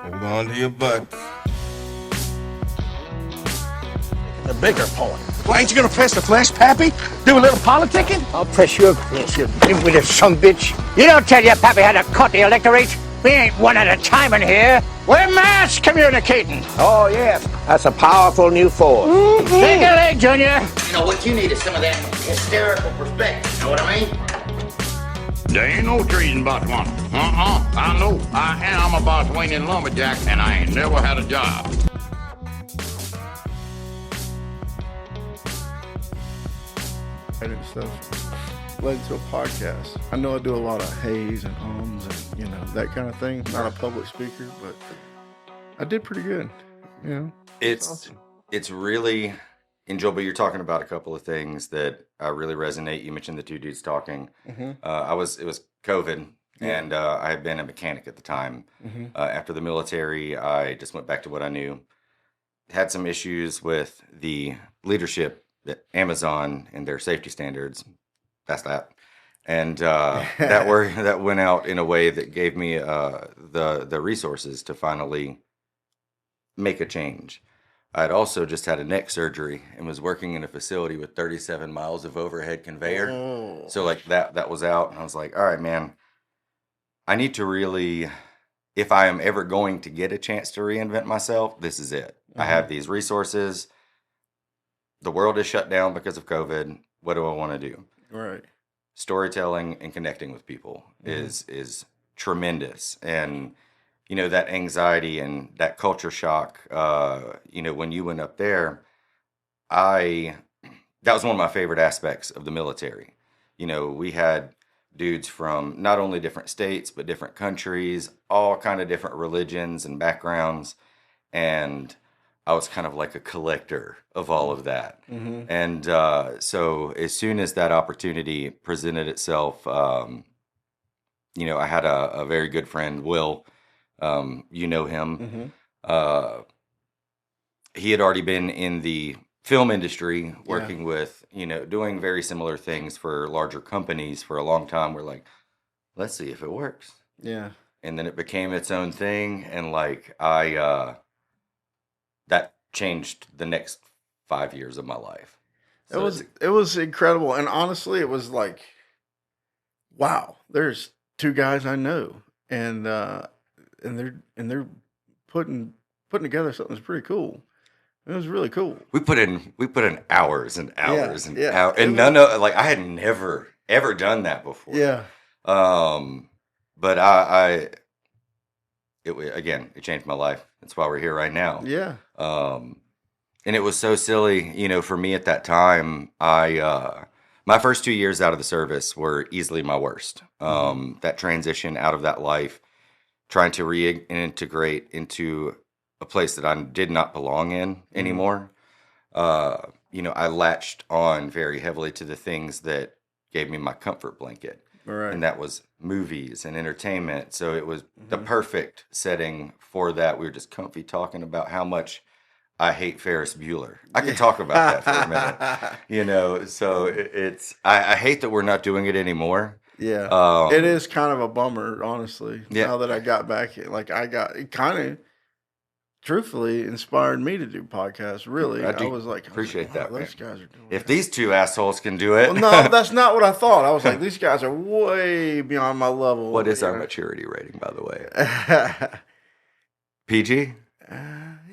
Hold on to your butt. The bigger point. Well, ain't you gonna press the flesh, Pappy? Do a little politicking? I'll press your flesh, you dim-witted sumbitch. You don't tell your pappy how to cut the electorate. We ain't one at a time in here. We're mass communicating. Oh, yes. That's a powerful new force. Mm-hmm. Take a leg, Junior. You know, what you need is some of that hysterical perspective. You know what I mean? There ain't no treason, boss one. I know. I am a boss Wayne lumberjack, and I ain't never had a job. And stuff led to a podcast. I know I do a lot of haze and ums and, that kind of thing. Not a public speaker, but I did pretty good. It's awesome. It's really enjoyable. You're talking about a couple of things that really resonate. You mentioned the two dudes talking. Mm-hmm. It was COVID, and I had been a mechanic at the time. Mm-hmm. After the military, I just went back to what I knew. Had some issues with the leadership at Amazon and their safety standards. That's that. And that went out in a way that gave me the resources to finally make a change. I'd also just had a neck surgery and was working in a facility with 37 miles of overhead conveyor. Oh. So like that was out, and I was like, all right, man, I need to really, if I am ever going to get a chance to reinvent myself, this is it. Mm-hmm. I have these resources. The world is shut down because of COVID. What do I want to do? Right. Storytelling and connecting with people is tremendous. And that anxiety and that culture shock, when you went up there, that was one of my favorite aspects of the military. We had dudes from not only different states, but different countries, all kind of different religions and backgrounds. And I was kind of like a collector of all of that. Mm-hmm. And so as soon as that opportunity presented itself, I had a very good friend, Will. You know him. Mm-hmm. He had already been in the film industry working with, doing very similar things for larger companies for a long time. We're like, let's see if it works. Yeah. And then it became its own thing. And that changed the next 5 years of my life. So it was incredible. And honestly, it was like, wow, there's two guys I know, and they're putting together something that's pretty cool. It was really cool. We put in hours and hours and hours, and I had never ever done that before. Yeah. But it changed my life. That's why we're here right now. Yeah. And it was so silly, for me at that time. My first 2 years out of the service were easily my worst. That transition out of that life, trying to reintegrate into a place that I did not belong in anymore. I latched on very heavily to the things that gave me my comfort blanket. Right. And that was movies and entertainment. So it was the perfect setting for that. We were just comfy talking about how much I hate Ferris Bueller. I could talk about that for a minute, so I hate that we're not doing it anymore. Yeah. It is kind of a bummer, honestly. Yeah. Now that I got back, it kind of truthfully inspired me to do podcasts. Really. I was like, appreciate that. Those guys are doing If it. these two assholes can do it. Well, no, that's not what I thought. I was like, these guys are way beyond my level. What is our maturity rating, by the way? PG?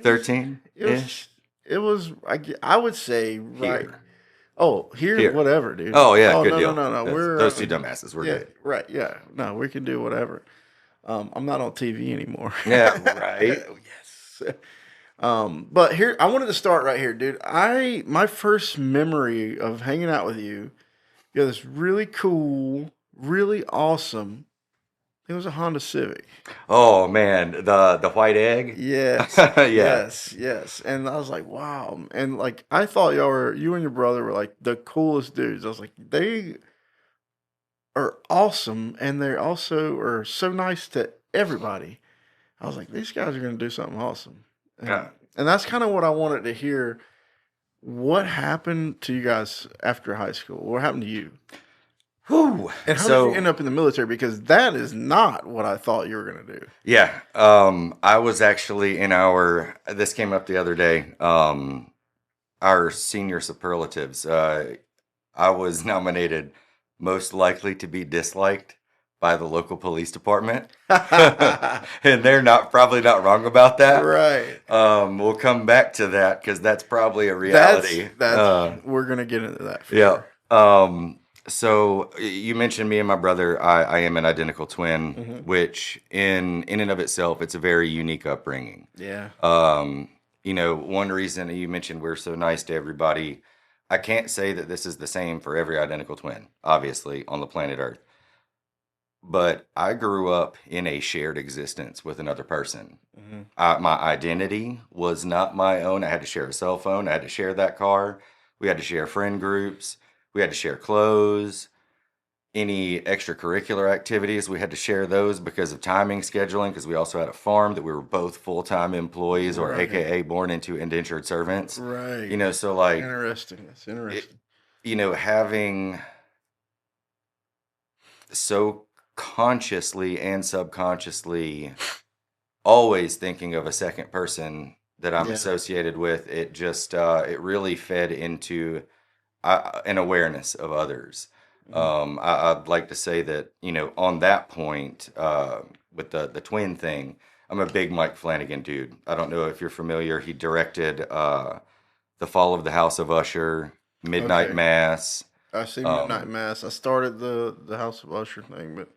13? It was, I would say, right. Here. Oh, here, whatever, dude. Oh, yeah, good deal. No. Those two dumbasses, we're good. Right, yeah. No, we can do whatever. I'm not on TV anymore. Yeah, right. Yes. But here, I wanted to start right here, dude. My first memory of hanging out with you, you had this really cool, really awesome, it was a Honda Civic. Oh, man, the white egg? Yes. Yeah. Yes. And I was like, wow. And like, I thought you and your brother were like the coolest dudes. I was like, they are awesome. And they also are so nice to everybody. I was like, these guys are going to do something awesome. And that's kind of what I wanted to hear. What happened to you guys after high school? What happened to you? Whew. And how did you end up in the military? Because that is not what I thought you were going to do. Yeah. I was actually in this came up the other day, our senior superlatives. I was nominated most likely to be disliked by the local police department. And they're probably not wrong about that. Right. We'll come back to that because that's probably a reality. We're going to get into that. For Yeah. sure. So you mentioned me and my brother. I am an identical twin, which in and of itself, it's a very unique upbringing. Yeah. One reason you mentioned we're so nice to everybody. I can't say that this is the same for every identical twin, obviously, on the planet Earth. But I grew up in a shared existence with another person. My identity was not my own. I had to share a cell phone. I had to share that car. We had to share friend groups. We had to share clothes. Any extracurricular activities, we had to share those because of timing scheduling, because we also had a farm that we were both full-time employees, or AKA born into indentured servants. Right. So like... Interesting. That's interesting. Having so consciously and subconsciously always thinking of a second person that I'm associated with, it just, it really fed into an awareness of others. I'd like to say that, on that point, with the twin thing, I'm a big Mike Flanagan dude. I don't know if you're familiar. He directed The Fall of the House of Usher, Midnight Mass. I see Midnight Mass. I started the House of Usher thing, but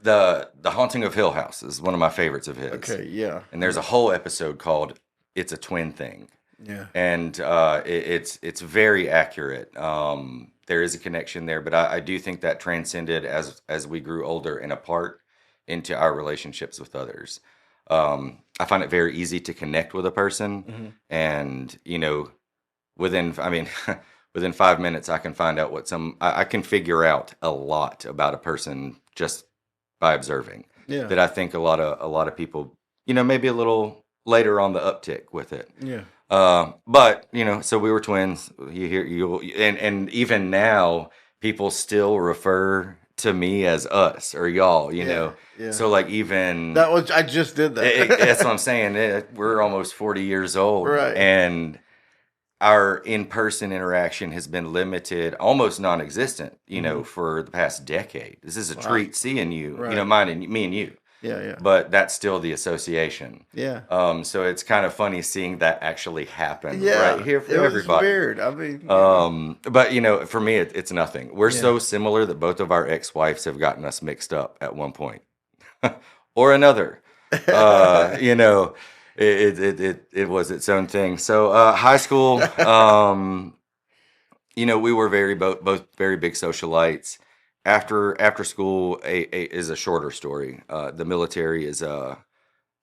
The Haunting of Hill House is one of my favorites of his. okay, yeah. And there's a whole episode called "It's a Twin Thing." Yeah. And it's very accurate. There is a connection there, but I do think that transcended as we grew older and apart into our relationships with others. I find it very easy to connect with a person, and within 5 minutes I can find out I can figure out a lot about a person just by observing. Yeah. That I think a lot of people, maybe a little later on the uptick with it. Yeah. But so we were twins. And even now, people still refer to me as us or y'all. Yeah. So like even I just did that. that's what I'm saying. We're almost 40 years old, Right? And our in-person interaction has been limited, almost non-existent. For the past decade. This is a treat seeing you. Right. Me and you. Yeah. But that's still the association. Yeah. So it's kind of funny seeing that actually happen Yeah. right here for it everybody. was weird. I mean, But for me, it's nothing. We're so similar that both of our ex-wives have gotten us mixed up at one point or another. It was its own thing. So high school, we were both very big socialites. After school is a shorter story. The military that's a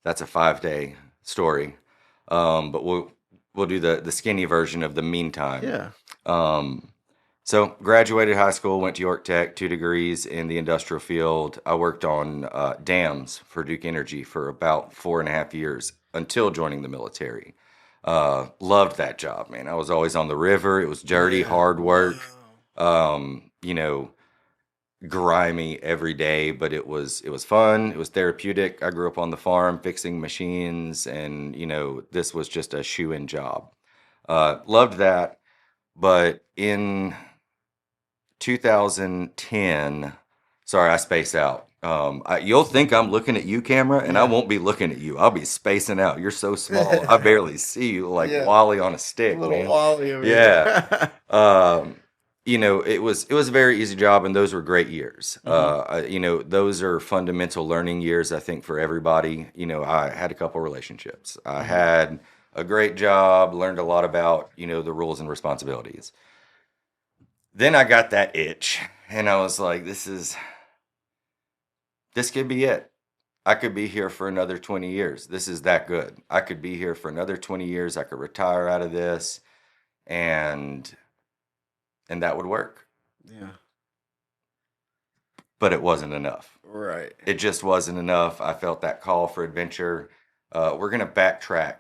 5-day story. But we'll do the skinny version of the meantime. yeah. So graduated high school, went to York Tech, 2 degrees in the industrial field. I worked on dams for Duke Energy for about 4.5 years until joining the military. Loved that job, man. I was always on the river. It was dirty, hard work. Grimy every day, but it was fun. It was therapeutic. I grew up on the farm fixing machines, and this was just a shoe-in job. Loved that. But in 2010, sorry, I space out. You'll think I'm looking at you, camera, and I won't be looking at you. I'll be spacing out. You're so small. I barely see you, like Wally on a stick, Little man. Wally over Yeah. It was a very easy job, and those were great years. Those are fundamental learning years, I think, for everybody. I had a couple relationships. I had a great job, learned a lot about, the rules and responsibilities. Then I got that itch, and I was like, this could be it. I could be here for another 20 years. This is that good. I could be here for another 20 years. I could retire out of this, and that would work. Yeah. But it wasn't enough. Right. It just wasn't enough. I felt that call for adventure. We're going to backtrack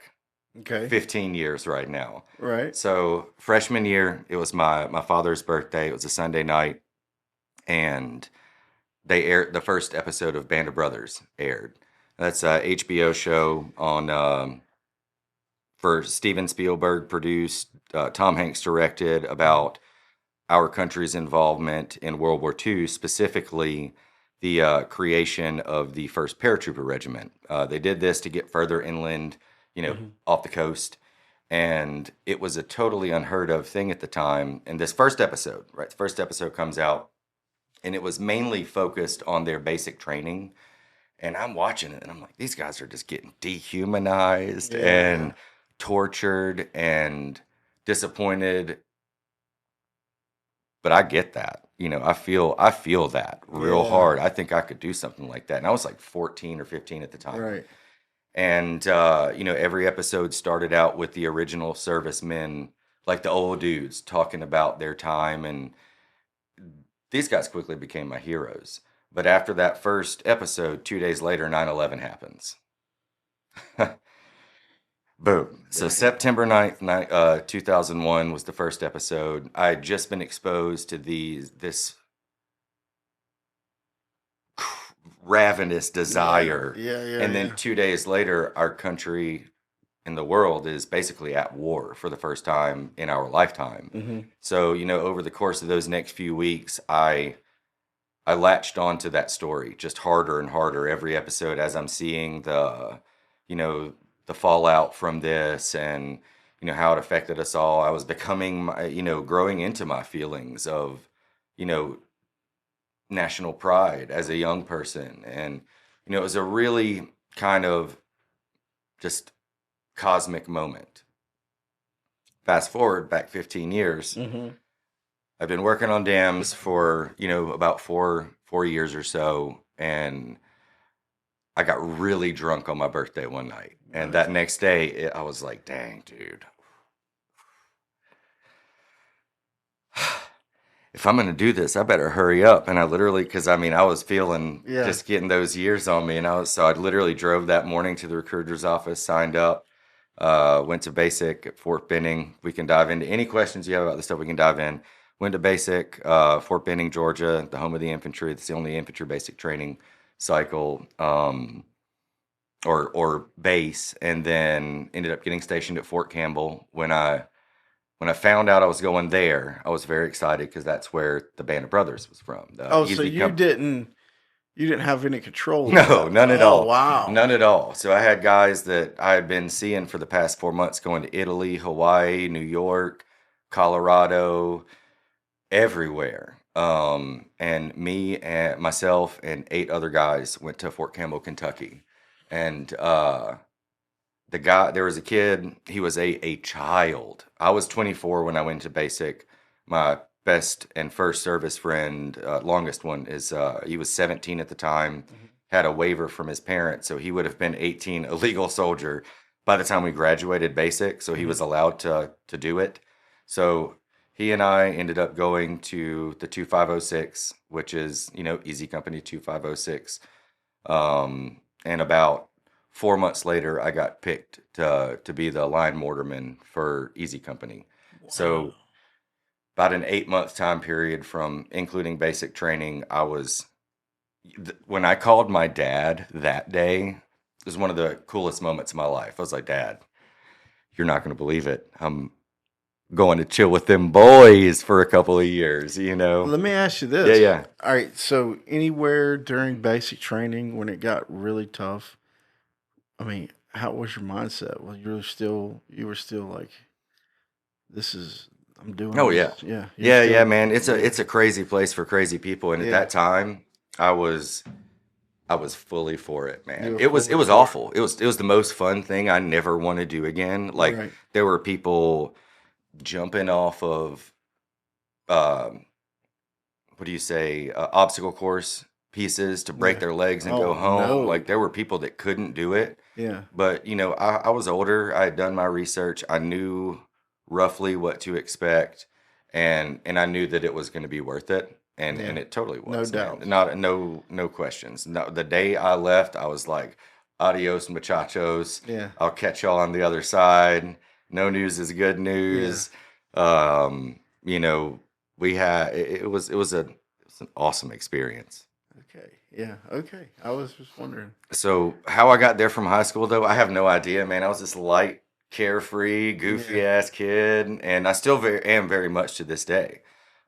Okay. 15 years right now. Right. So freshman year, it was my father's birthday. It was a Sunday night. and they aired the first episode of Band of Brothers aired. That's a HBO show on for Steven Spielberg produced, Tom Hanks directed, about our country's involvement in World War II, specifically the creation of the first paratrooper regiment. They did this to get further inland, off the coast, and it was a totally unheard of thing at the time. And this first episode, right? The first episode comes out, and it was mainly focused on their basic training. And I'm watching it, and I'm like, these guys are just getting dehumanized and tortured and disappointed. But I get that. I feel that real hard. I think I could do something like that. And I was like 14 or 15 at the time. Right. And every episode started out with the original servicemen, like the old dudes, talking about their time, and these guys quickly became my heroes. But after that first episode, 2 days later, 9/11 happens. Boom. So September 9th, 2001 was the first episode. I had just been exposed to this ravenous desire. And then 2 days later, our country and the world is basically at war for the first time in our lifetime. So, over the course of those next few weeks, I latched onto that story just harder and harder every episode as I'm seeing the fallout from this, and how it affected us all. I was becoming, growing into my feelings of, national pride as a young person. And, it was a really kind of just cosmic moment. Fast forward back 15 years. I've been working on dams for, about four years or so. And I got really drunk on my birthday one night. And that next day, I was like, dang, dude. If I'm going to do this, I better hurry up. And I literally, because I was feeling just getting those years on me. And so I literally drove that morning to the recruiter's office, signed up, went to basic at Fort Benning. We can dive into any questions you have about this stuff. We can dive in. Went to basic, Fort Benning, Georgia, the home of the infantry. It's the only infantry basic training cycle, or base, and then ended up getting stationed at Fort Campbell. When I found out I was going there, I was very excited because that's where the Band of Brothers was from. So you didn't have any control? No, none at all. Wow. None at all. So I had guys that I had been seeing for the past 4 months going to Italy, Hawaii, New York, Colorado, everywhere. And me and myself and 8 other guys went to Fort Campbell, Kentucky. And there was a kid, he was a child. I was 24 when I went to basic. My best and first service friend, longest one, he was 17 at the time, had a waiver from his parents, so he would have been 18, a legal soldier by the time we graduated basic, so he was allowed to do it. So he and I ended up going to the 2506, which is, Easy Company 2506. And about 4 months later, I got picked to be the line mortarman for Easy Company. Wow. So about an 8-month time period from including basic training, when I called my dad that day, it was one of the coolest moments of my life. I was like, Dad, you're not going to believe it. I'm going to chill with them boys for a couple of years, Let me ask you this. Yeah. All right. So anywhere during basic training when it got really tough, how was your mindset? Well, you were still like, I'm doing this. Yeah, man. It's a crazy place for crazy people. And at that time, I was fully for it, man. It was awful. It was the most fun thing I never want to do again. Like, there were people jumping off of obstacle course pieces to break their legs and go home. No. Like, there were people that couldn't do it. Yeah. But I was older. I had done my research. I knew roughly what to expect, and I knew that it was going to be worth it, and it totally was. No doubt. No questions. No, the day I left, I was like, adios muchachos. Yeah. I'll catch y'all on the other side. No news is good news. We had it was was an awesome experience. Okay. Yeah. Okay. I was just wondering. So how I got there from high school, though, I have no idea, man. I was this light, carefree, goofy ass kid, and I still am very much to this day.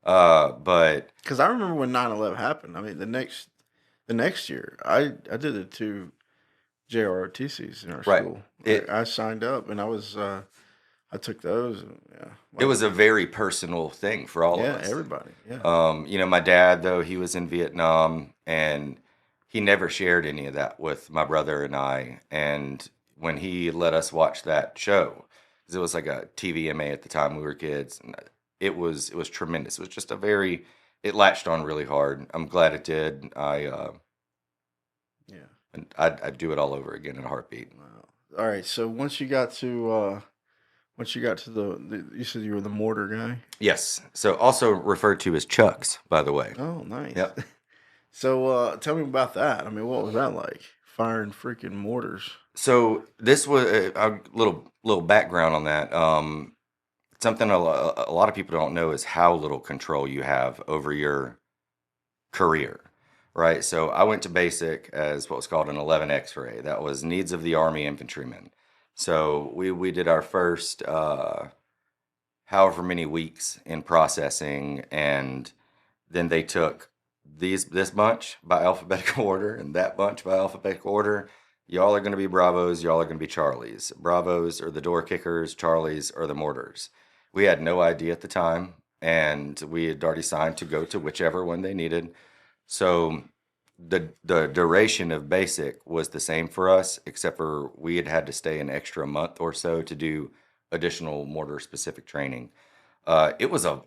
But Because I remember when 9/11 happened. I mean, the next year, I did the 2 JROTCs in our Right. school. It- I signed up, and I took those. And, yeah. it was a very personal thing for all of Yeah, us. everybody. Yeah. You know, my dad, though, he was in Vietnam, and he never shared any of that with my brother and I. And when he let us watch that show, 'cause it was like a TVMA at the time we were kids, and it was tremendous. It was just it latched on really hard. I'm glad it did. Yeah. And I'd do it all over again in a heartbeat. Wow. All right. So once you got to you said you were the mortar guy. Yes. So also referred to as Chucks, by the way. Oh, nice. Yep. So tell me about that. I mean, what was that like? Firing freaking mortars. So this was a little background on that. Something a lot of people don't know is how little control you have over your career, right? So I went to basic as what was called an 11 X-ray. That was needs of the Army infantryman. So we did our first however many weeks in processing, and then they took this bunch by alphabetical order and that bunch by alphabetical order. Y'all are going to be Bravos. Y'all are going to be Charlies. Bravos are the door kickers. Charlies are the mortars. We had no idea at the time, and we had already signed to go to whichever one they needed. So the duration of basic was the same for us, except for we had to stay an extra month or so to do additional mortar specific training. It was a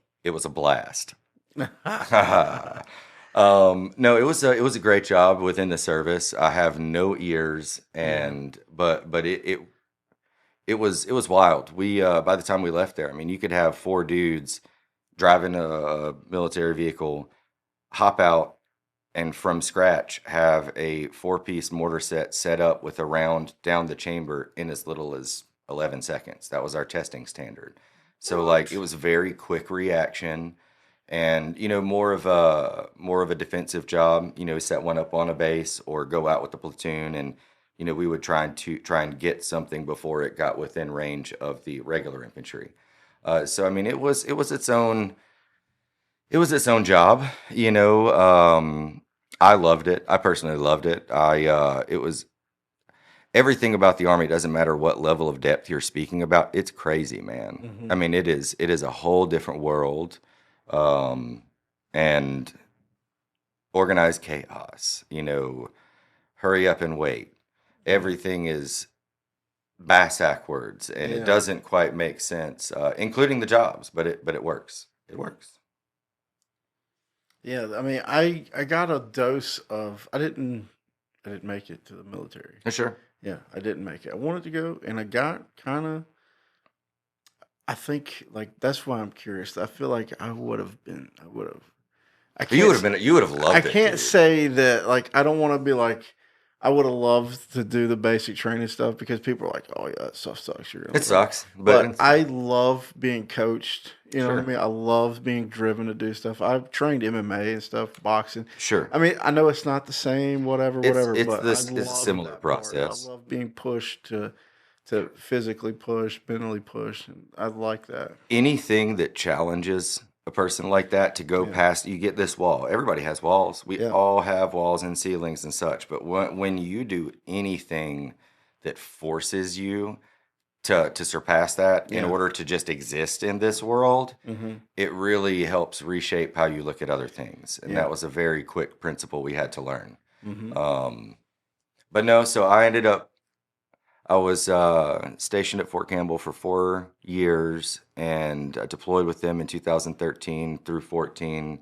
blast. No, it was a great job within the service. I have no ears, and but it was wild. We by the time we left there, I mean, you could have 4 dudes driving a military vehicle, hop out, and from scratch have a 4-piece mortar set up with a round down the chamber in as little as 11 seconds. That was our testing standard. So like it was very quick reaction. And more of a defensive job. Set one up on a base or go out with the platoon, and we would try and get something before it got within range of the regular infantry. So I mean, it was its own job. I loved it. I personally loved it. It was everything about the Army. Doesn't matter what level of depth you're speaking about. It's crazy, man. Mm-hmm. I mean, it is a whole different world. And organized chaos, hurry up and wait. Everything is backwards, and it doesn't quite make sense, including the jobs, but it works. It works. Yeah, I mean, I got a dose of. I didn't make it to the military. Sure. Yeah, I didn't make it. I wanted to go, and I got kind of. I think like that's why I'm curious. I feel like I would have been. I would have. You would have loved it. I can't say that. Like I don't want to be like. I would have loved to do the basic training stuff because people are like, "Oh yeah, that stuff sucks." It sucks, but I love being coached. You know Sure. what I mean? I love being driven to do stuff. I've trained MMA and stuff, boxing. Sure. I mean, I know it's not the same, whatever. It's But it's I a love similar that part. process. I love being pushed to physically push, mentally push, and I like that. Anything that challenges a person like that to go past, you get this wall. Everybody has walls. We all have walls and ceilings and such. But when you do anything that forces you to surpass that in order to just exist in this world, it really helps reshape how you look at other things. And that was a very quick principle we had to learn. But no, so I was stationed at Fort Campbell for 4 years and deployed with them in 2013 through 14.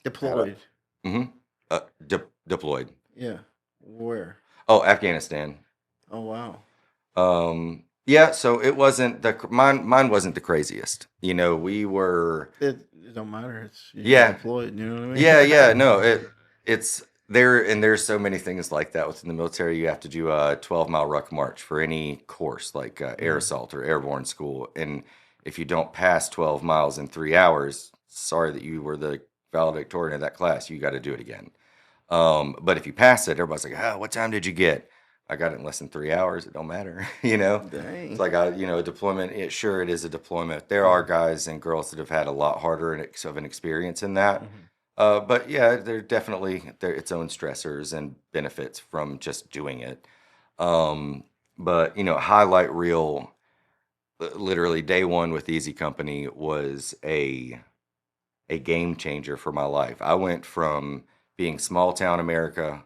Deployed. Deployed. Yeah. Where? Oh, Afghanistan. Oh wow. Yeah, so it wasn't mine wasn't the craziest. We were It don't matter. It's deployed. You know what I mean? Yeah, no, it's there, and there's so many things like that within the military. You have to do a 12-mile ruck march for any course, like air assault or airborne school, and if you don't pass 12 miles in 3 hours, sorry that you were the valedictorian of that class. You got to do it again. But if you pass it, everybody's like, oh, what time did you get? I got it in less than 3 hours. It don't matter, you know? Dang. It's like, a deployment. Sure, it is a deployment. There are guys and girls that have had a lot harder of an experience in that. But yeah, there definitely its own stressors and benefits from just doing it. But highlight reel, literally day one with Easy Company was a game changer for my life. I went from being small town America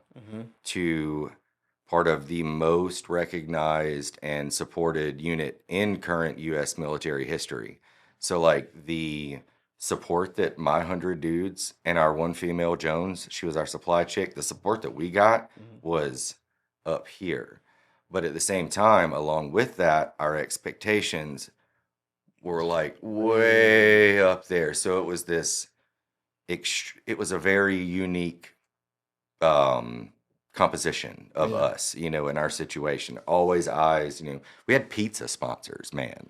to part of the most recognized and supported unit in current U.S. military history. So, like, the support that my 100 dudes and our one female Jones, she was our supply chick, the support that we got was up here. But at the same time, along with that, our expectations were like way up there. So it was it was a very unique composition of us, in our situation. Always eyes, we had pizza sponsors, man.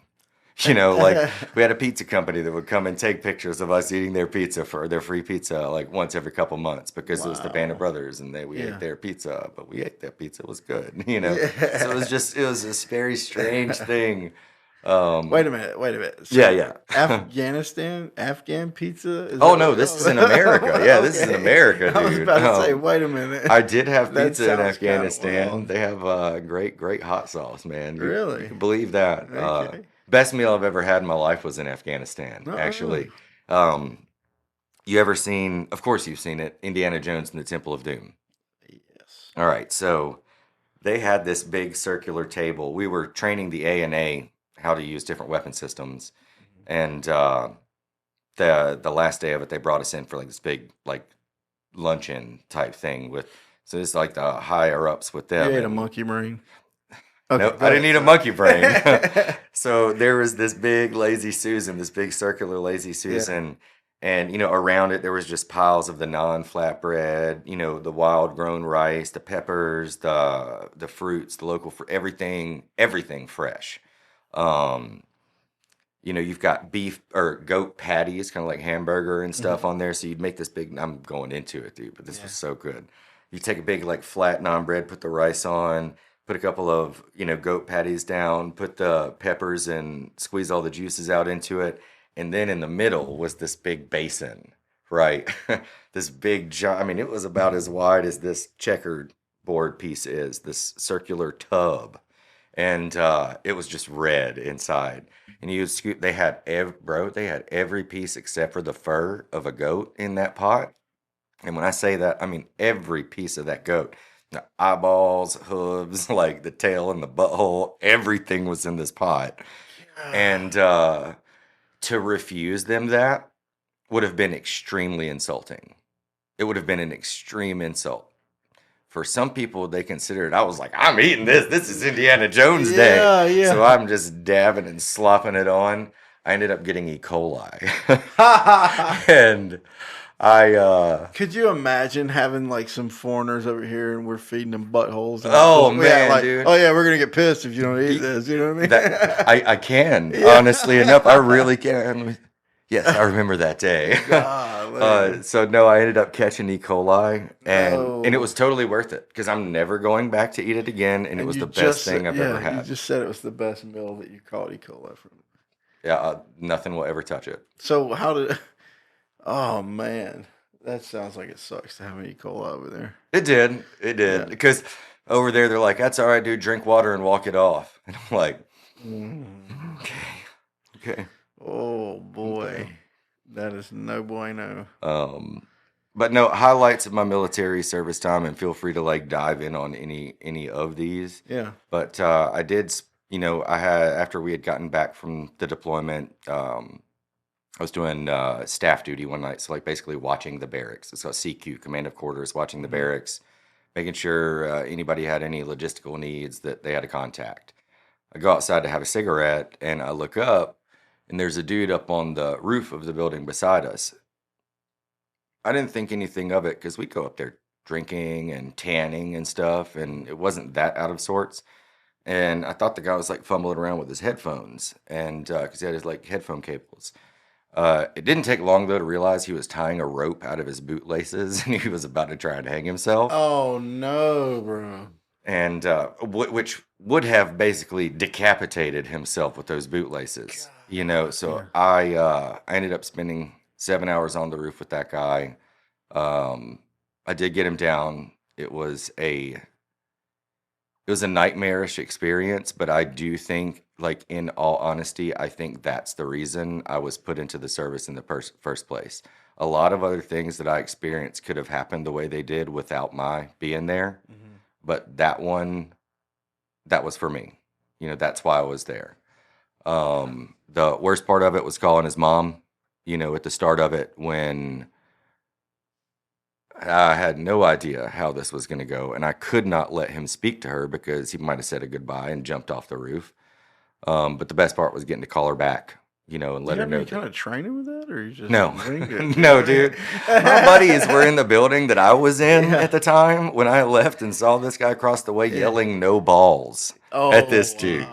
Like we had a pizza company that would come and take pictures of us eating their pizza for their free pizza like once every couple months because it was the Band of Brothers and we ate their pizza, but we ate that pizza. It was good, So it was this very strange thing. Wait a minute. So Yeah. Afghan pizza? No, this is in America. Yeah, this is in America, dude. I was about to say, wait a minute. I did have That pizza in sounds kinda Afghanistan. wild. They have great hot sauce, man. Really? You can believe that. Okay. Best meal I've ever had in my life was in Afghanistan, actually. You ever seen, of course you've seen it, Indiana Jones and the Temple of Doom. Yes. All right, so they had this big circular table. We were training the A&A how to use different weapon systems. And the last day of it, they brought us in for like this big like luncheon type thing so it's like the higher ups with them. You ate a monkey brain? No, I didn't eat a monkey brain. So there was this big lazy Susan, this big circular lazy Susan. And, around it, there was just piles of the non-flatbread, the wild grown rice, the peppers, the fruits, the local, everything fresh. You've got beef or goat patties, kind of like hamburger and stuff on there. So you'd make this big, I'm going into it, dude, but this was so good. You take a big, like, flat naan bread, put the rice on, put a couple of, goat patties down, put the peppers and squeeze all the juices out into it. And then in the middle was this big basin, right? This big, it was about as wide as this checkered board piece is, this circular tub. And it was just red inside. And they had every piece except for the fur of a goat in that pot. And when I say that, I mean every piece of that goat. The eyeballs, hooves, like the tail and the butthole, everything was in this pot. And to refuse them that would have been extremely insulting. It would have been an extreme insult. For some people, they consider it, I was like, I'm eating this. This is Indiana Jones Day. Yeah. So I'm just dabbing and slopping it on. I ended up getting E. coli. And Could you imagine having like some foreigners over here and we're feeding them buttholes? And man, dude. Oh yeah, we're gonna get pissed if you don't eat this. You know what I mean? I can, honestly enough. I really can. Yes, I remember that day. So no, I ended up catching E. coli, and it was totally worth it because I'm never going back to eat it again, and it was the best thing I've ever had. You just said it was the best meal that you caught E. coli from. Yeah, nothing will ever touch it. So how did? Oh man, that sounds like it sucks to have an E. coli over there. It did, because over there they're like, "That's all right, dude. Drink water and walk it off," and I'm like, okay. Oh boy, Okay. That is no bueno. But no, highlights of my military service time, and feel free to like dive in on any of these. Yeah. But I did, I had, after we had gotten back from the deployment, I was doing staff duty one night, so like basically watching the barracks. It's called CQ, Command of Quarters, watching the barracks, making sure anybody had any logistical needs that they had to contact. I go outside to have a cigarette, and I look up, and there's a dude up on the roof of the building beside us. I didn't think anything of it because we go up there drinking and tanning and stuff, and it wasn't that out of sorts. And I thought the guy was like fumbling around with his headphones, and because he had his like headphone cables. It didn't take long though to realize he was tying a rope out of his bootlaces and he was about to try and hang himself. Oh no, bro. And which would have basically decapitated himself with those bootlaces, you know. So I ended up spending 7 hours on the roof with that guy. I did get him down. It was a nightmarish experience, but I do think, like, in all honesty, I think that's the reason I was put into the service in the first place. A lot of other things that I experienced could have happened the way they did without my being there. But that one, that was for me. You know, that's why I was there. The worst part of it was calling his mom, you know, at the start of it when I had no idea how this was going to go. And I could not let him speak to her because he might have said a goodbye and jumped off the roof. But the best part was getting to call her back, you know, and let her know. You kind of training with that, or you just No, wing it? no, dude. My buddies were in the building that I was in at the time when I left and saw this guy across the way yelling "no balls" at this dude.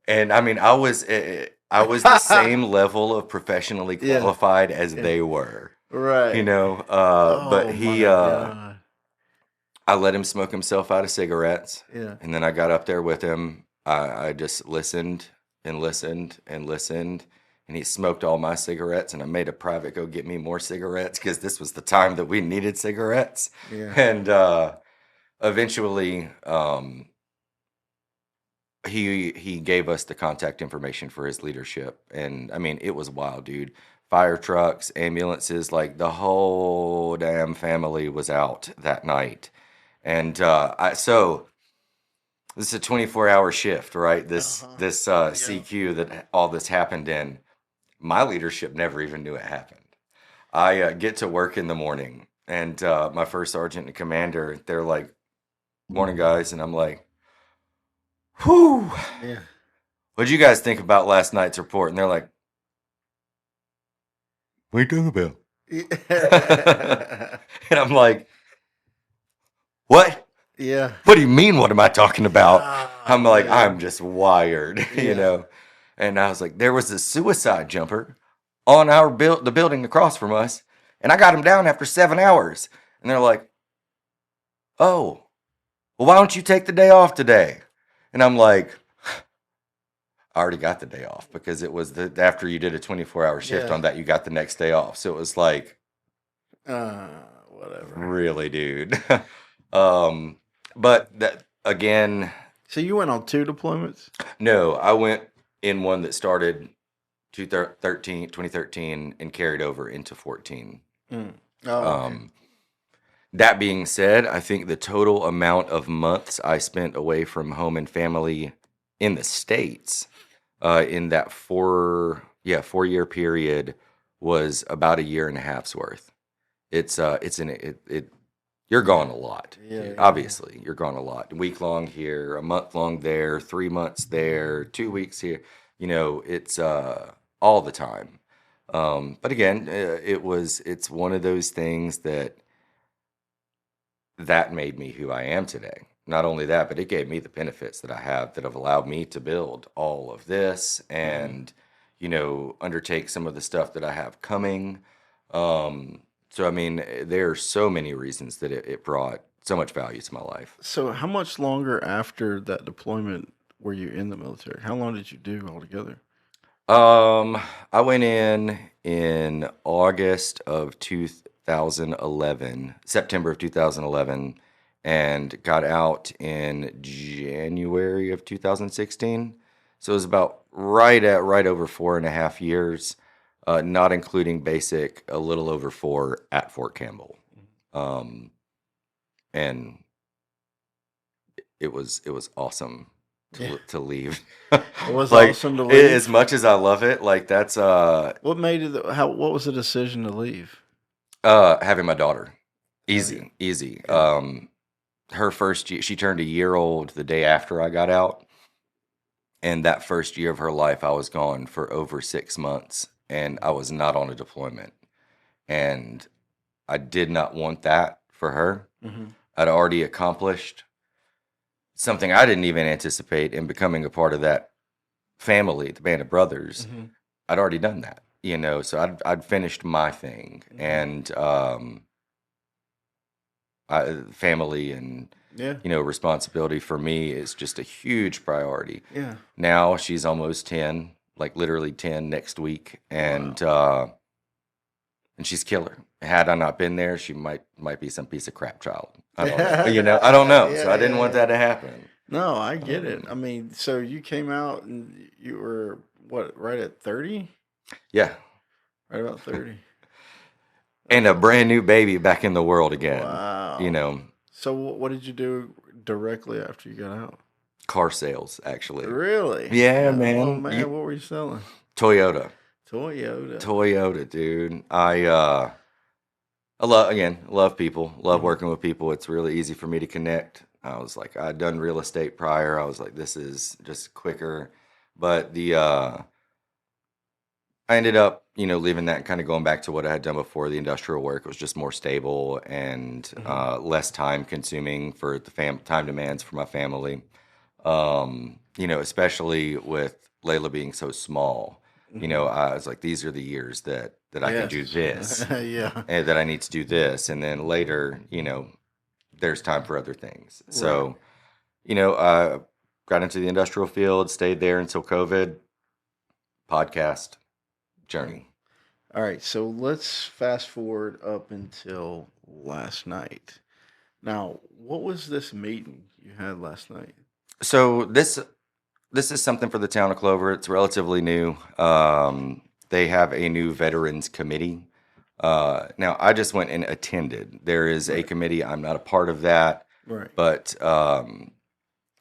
And I mean, I was the same level of professionally qualified as they were, Right? you know. But I let him smoke himself out of cigarettes, and then I got up there with him. I just listened and listened and listened, and he smoked all my cigarettes, and I made a private go get me more cigarettes because this was the time that we needed cigarettes. And eventually he gave us the contact information for his leadership, and I mean, it was wild, dude. Fire trucks, ambulances, like the whole damn family was out that night. And so this is a 24-hour shift, right? This CQ that all this happened in. My leadership never even knew it happened. I get to work in the morning, and my first sergeant and commander, they're like, "Morning, guys," and I'm like, "Whew, what'd you guys think about last night's report?" And they're like, "What are you talking about?" And I'm like, "What? What do you mean, what am I talking about?" I'm like, I'm just wired, you know. And I was like, there was a suicide jumper on the building across from us, and I got him down after 7 hours. And they're like, "Oh, well, why don't you take the day off today?" And I'm like, I already got the day off because it was after you did a 24-hour shift on that, you got the next day off. So it was like, whatever. Really, dude. But that again. So you went on 2 deployments? No, I went in one that started 2013 and carried over into 14. That being said, I think the total amount of months I spent away from home and family in the States in that 4-year period was about a year and a half's worth. You're gone a lot. Obviously, you're gone a lot. A week long here, a month long there, 3 months there, 2 weeks here. You know, it's all the time. But again, it's one of those things that made me who I am today. Not only that, but it gave me the benefits that I have that have allowed me to build all of this and, you know, undertake some of the stuff that I have coming. So, I mean, there are so many reasons that it brought so much value to my life. So how much longer after that deployment were you in the military? How long did you do altogether? I went in August of 2011, September of 2011, and got out in January of 2016. So it was about right over 4.5 years. Not including basic, a little over 4 at Fort Campbell. And it was awesome to leave. It was like, awesome to leave. As much as I love it, like that's what made it what was the decision to leave? Having my daughter. Easy. Her first year, she turned a year old the day after I got out. And that first year of her life, I was gone for over 6 months. And I was not on a deployment. And I did not want that for her. I'd already accomplished something I didn't even anticipate in becoming a part of that family, the Band of Brothers. I'd already done that. So I'd finished my thing, and family and Yeah. responsibility for me is just a huge priority. Yeah. Now she's almost 10, like literally 10 next week, and she's killer. Had I not been there, she might be some piece of crap child. I don't know. I don't know. So I didn't want that to happen. No, I get it. I mean, so you came out and you were what, right at 30? Yeah. Right about 30. And a brand new baby back in the world again. Wow. So what did you do directly after you got out? Car sales, actually. Really? Yeah, Oh man. man, what were you selling? Toyota, dude. I love people, love working with people. It's really easy for me to connect. I was like, I'd done real estate prior. I was like, this is just quicker. But I ended up, leaving that and kind of going back to what I had done before. The industrial work was just more stable and less time consuming for the time demands for my family. Especially with Layla being so small. I was like, these are the years that I can do this, Yeah. and that I need to do this, and then later, there's time for other things. So, I got into the industrial field, stayed there until COVID. Podcast journey. All right, so let's fast forward up until last night. Now, what was this meeting you had last night? So this is something for the town of Clover. It's relatively new. They have a new veterans committee. Now, I just went and attended. There is a committee. I'm not a part of that. Right. But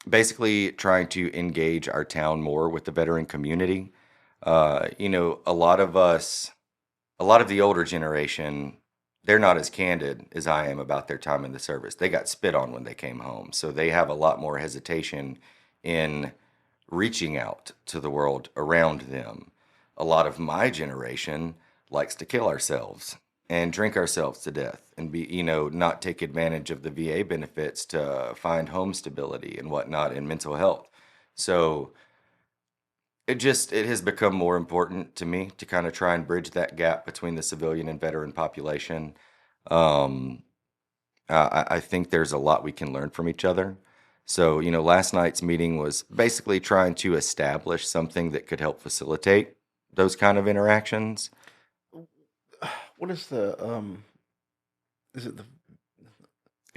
basically trying to engage our town more with the veteran community. A lot of the older generation, they're not as candid as I am about their time in the service. They got spit on when they came home. So they have a lot more hesitation in reaching out to the world around them. A lot of my generation likes to kill ourselves and drink ourselves to death and not take advantage of the VA benefits to find home stability and whatnot and mental health. So it has become more important to me to kind of try and bridge that gap between the civilian and veteran population. I think there's a lot we can learn from each other. So, last night's meeting was basically trying to establish something that could help facilitate those kind of interactions. What is is it the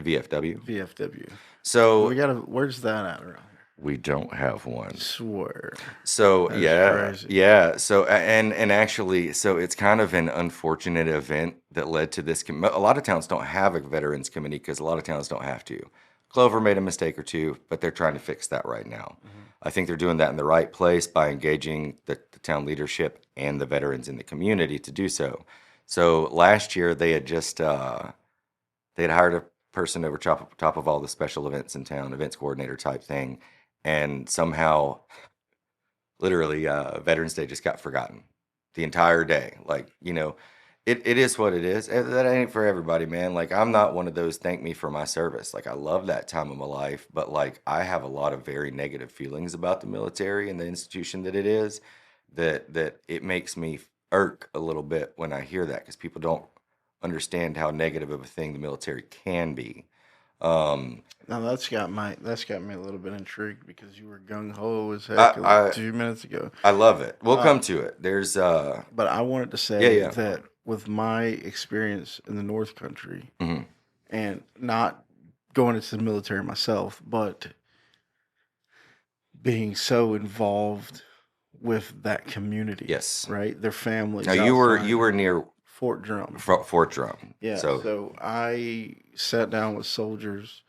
VFW. VFW? So where's that at around here? We don't have one. I swear. So That's crazy. yeah. So and actually, so it's kind of an unfortunate event that led to this. A lot of towns don't have a veterans committee because a lot of towns don't have to. Clover made a mistake or two, but they're trying to fix that right now. I think they're doing that in the right place by engaging the town leadership and the veterans in the community to do so. So last year they had just they had hired a person over top of all the special events in town, events coordinator type thing, and somehow, literally, Veterans Day just got forgotten the entire day. Like, it is what it is. That ain't for everybody, man. Like, I'm not one of those thank me for my service. Like, I love that time of my life, but like, I have a lot of very negative feelings about the military and the institution that it is, that it makes me irk a little bit when I hear that, because people don't understand how negative of a thing the military can be. Now that's got me a little bit intrigued because you were gung ho as heck a few minutes ago. I love it. We'll come to it. There's but I wanted to say Yeah. that with my experience in the North Country Mhm. and not going into the military myself, but being so involved with that community. Yes. Right? Their families. Now you were near Fort Drum. Fort Drum. Yeah. So So I sat down with soldiers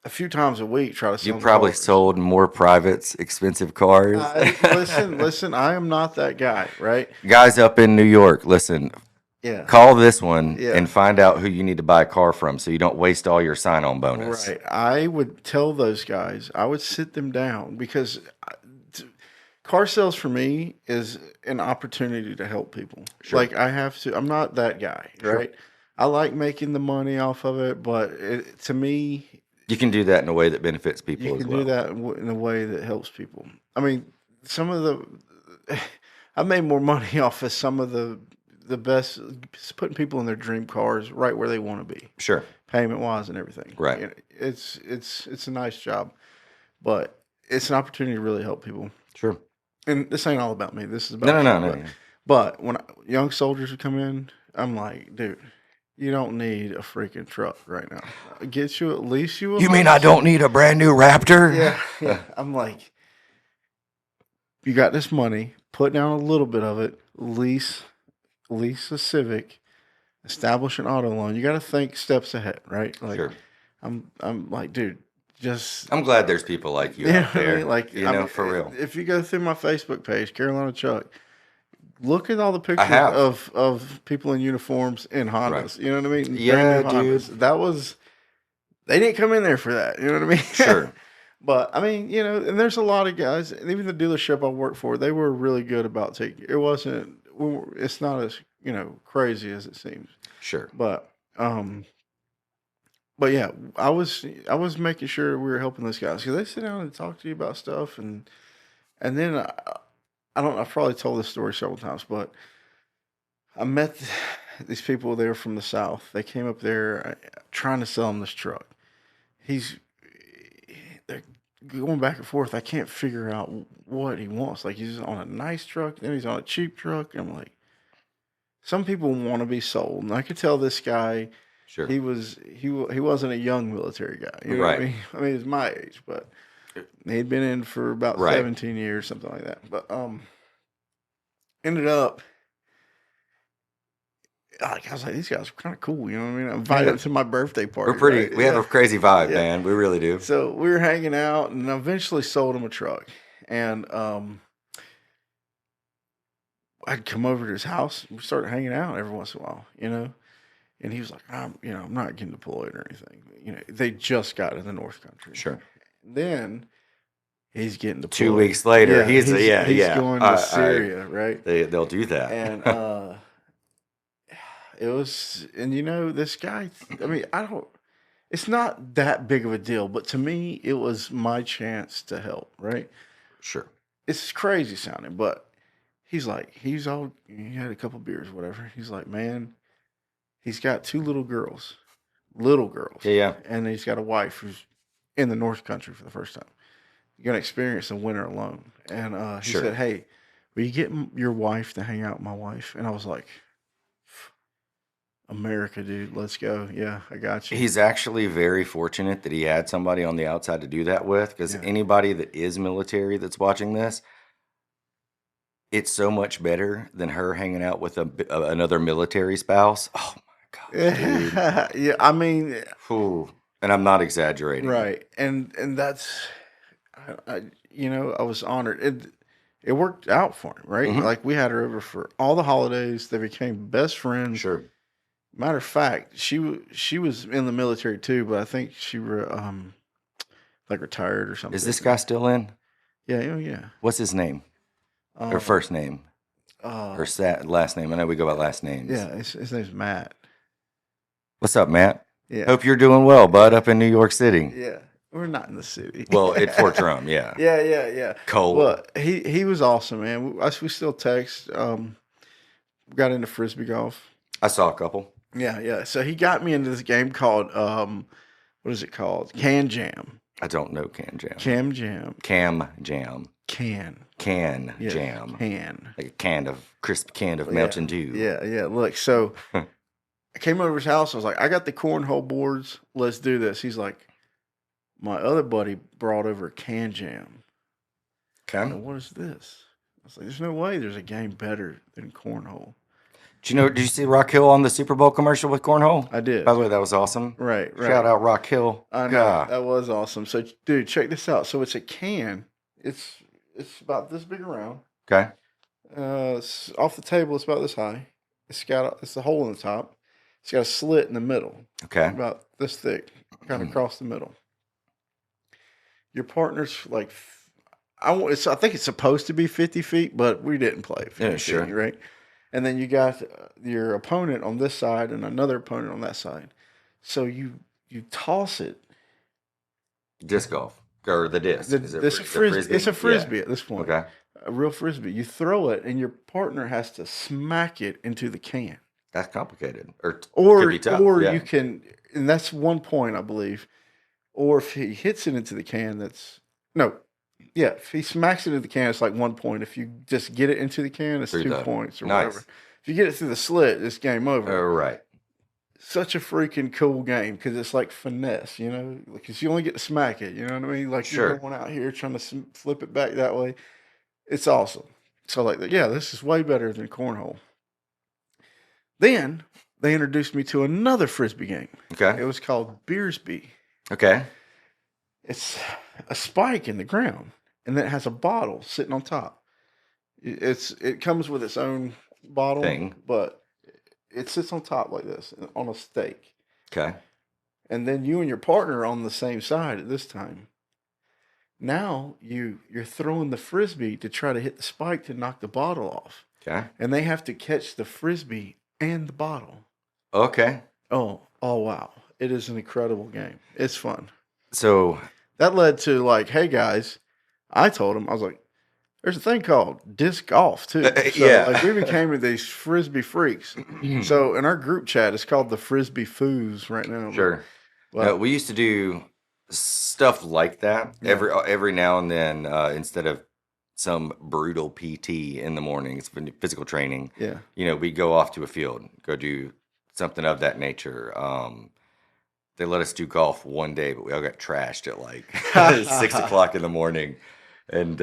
a few times a week, try to sell you them probably cars. sold more privates, expensive cars. Listen, I am not that guy, right? Guys up in New York, listen, Yeah. call this one Yeah. and find out who you need to buy a car from so you don't waste all your sign-on bonus. Right. I would tell those guys, I would sit them down because car sales for me is an opportunity to help people. Sure. Like I'm not that guy, right? I like making the money off of it, but to me, You can do that in a way that benefits people you as can well. do that in a way that helps people. I mean, some of the I made more money off of some of the best, putting people in their dream cars right where they want to be, Sure. payment wise and everything. Right. You know, it's a nice job, but it's an opportunity to really help people. Sure. And this ain't all about me. This is about No. But when young soldiers would come in, I'm like, dude, you don't need a freaking truck right now. Get you at least you. You mean I don't need a brand new Raptor? Yeah. I'm like, you got this money, put down a little bit of it, lease a Civic, establish an auto loan. You got to think steps ahead, right? Like, Sure. I'm like, dude, just. I'm glad there's people like you out there. Like, for real. If you go through my Facebook page, Carolina Chuck, look at all the pictures have. of people in uniforms in Hondas. Right. You know what I mean? Yeah, Brand new Hondas. dude. That was. They didn't come in there for that. You know what I mean? Sure. But I mean, you know, and there's a lot of guys, and even the dealership I worked for, they were really good about taking. It wasn't. It's not as crazy as it seems. Sure. But yeah, I was making sure we were helping those guys because they sit down and talk to you about stuff, and then I don't. I've probably told this story several times, but I met these people there from the South. They came up there trying to sell him this truck. They're going back and forth. I can't figure out what he wants. Like, he's on a nice truck, then he's on a cheap truck. I'm like, some people want to be sold, and I could tell this guy. Sure. He wasn't a young military guy. You know what I mean? I mean, he's my age, but he'd been in for about 17 years, something like that. But ended up. I was like, these guys are kind of cool, you know what I mean? I invited them to my birthday party. We're pretty. Right? We have a crazy vibe, man. We really do. So we were hanging out, and I eventually sold him a truck. And I'd come over to his house. And we started hanging out every once in a while, you know. And he was like, I'm not getting deployed or anything. You know, they just got in the North Country. Sure. Then he's getting deployed. 2 weeks later, he's going to Syria, right? They'll do that. And it was, and this guy, I mean, it's not that big of a deal, but to me, it was my chance to help, right? Sure. It's crazy sounding, but he had a couple beers, whatever. He's like, man, he's got 2 little girls. Yeah. And he's got a wife who's in the North Country for the first time. You're going to experience the winter alone. And he said, hey, will you get your wife to hang out with my wife? And I was like, America, dude, let's go. Yeah, I got you. He's actually very fortunate that he had somebody on the outside to do that with, because anybody that is military that's watching this, it's so much better than her hanging out with another military spouse. Oh my gosh, dude. Yeah, I mean, and I'm not exaggerating. Right. And that's, I was honored. It worked out for him, right? Mm-hmm. Like, we had her over for all the holidays. They became best friends. Sure. Matter of fact, she was in the military too, but I think she retired or something. Is this guy still in? Yeah, yeah. What's his name? Her first name? Her last name? I know we go by last names. Yeah, his name's Matt. What's up, Matt? Yeah. Hope you're doing well, bud, up in New York City. Yeah. We're not in the city. Well, at Fort Drum, yeah. Yeah. Cold. Well, he was awesome, man. We still text. Got into Frisbee golf. I saw a couple. Yeah. So he got me into this game called, what is it called? Can Jam. I don't know Can Jam. Cam Jam. Cam Jam. Can Jam. Can. Like a crisp can of Mountain Dew. Yeah. Look, so I came over to his house. I was like, I got the cornhole boards. Let's do this. He's like, my other buddy brought over Can Jam. Okay. What is this? I was like, there's no way there's a game better than cornhole. Did you see Rock Hill on the Super Bowl commercial with cornhole? I did. By the way, that was awesome. Right. Shout out Rock Hill. I know. That was awesome. So, dude, check this out. So it's a can. It's about this big around. Okay. It's off the table. It's about this high. It's a hole in the top. It's got a slit in the middle. Okay. About this thick, kind of across the middle. Your partner's like, I think it's supposed to be 50 feet, but we didn't play 50 sure. feet, right? And then you got your opponent on this side and another opponent on that side. So you toss it. Disc golf or the disc? It's a frisbee at this point. Okay. a real frisbee. You throw it, and your partner has to smack it into the can. That's complicated, or Or could be tough. or Yeah, you can, and that's one point I believe. Or if he hits it into the can, that's no, yeah. If he smacks it into the can, it's like 1 point. If you just get it into the can, it's through 2 points or nice. whatever. If you get it through the slit, it's game over. Right. Such a freaking cool game because it's like finesse, because you only get to smack it. You know what I mean? Like Sure. you're going out here trying to flip it back that way. It's awesome. So like, yeah, this is way better than cornhole. Then they introduced me to another frisbee game. Okay. It was called Beersby. Okay. It's a spike in the ground, and then it has a bottle sitting on top. It comes with its own bottle Thing. but it sits on top like this on a stake. Okay. And then you and your partner are on the same side at this time. Now you're throwing the frisbee to try to hit the spike to knock the bottle off. Okay. And they have to catch the frisbee and the bottle. Okay. Oh wow. It is an incredible game. It's fun. So That led to like, hey guys, I told them, I was like, there's a thing called disc golf too. So, yeah. like we became these frisbee freaks. So in our group chat, it's called the Frisbee Foos right now. sure. But, We used to do stuff like that every now and then. Instead of some brutal PT in the mornings, physical training. yeah. We go off to a field, go do something of that nature. They let us do golf one day, but we all got trashed at like 6 o'clock in the morning, and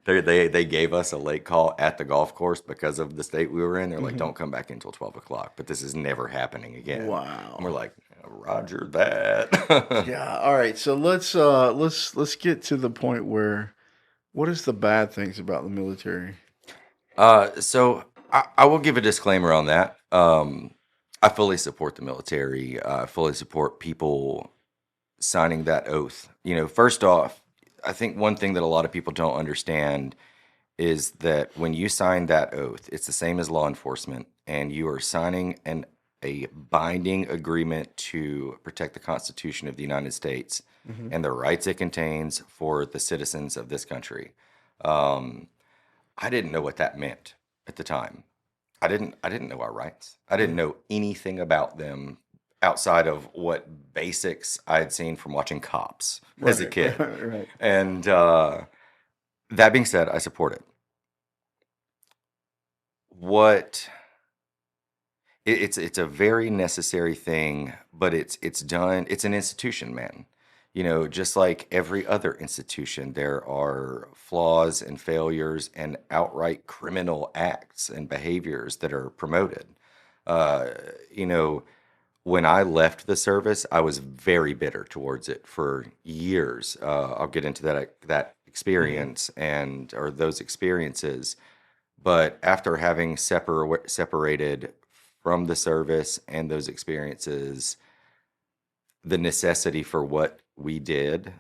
they gave us a late call at the golf course because of the state we were in. They're like, "Don't come back until 12 o'clock." But this is never happening again. Wow. And we're like, "Roger that." Yeah. All right. So let's get to the point where, what is the bad things about the military? So I will give a disclaimer on that. I fully support the military. I fully support people signing that oath. First off, I think one thing that a lot of people don't understand is that when you sign that oath, it's the same as law enforcement, and you are signing a binding agreement to protect the Constitution of the United States and the rights it contains for the citizens of this country. I didn't know what that meant at the time. I didn't know our rights. I didn't know anything about them outside of what basics I had seen from watching Cops as a kid. Right. And that being said, I support it. It's a very necessary thing, but it's done. It's an institution, man. Just like every other institution, there are flaws and failures and outright criminal acts and behaviors that are promoted. When I left the service, I was very bitter towards it for years. I'll get into that experience or those experiences. But after having separated from the service and those experiences, the necessity for what we did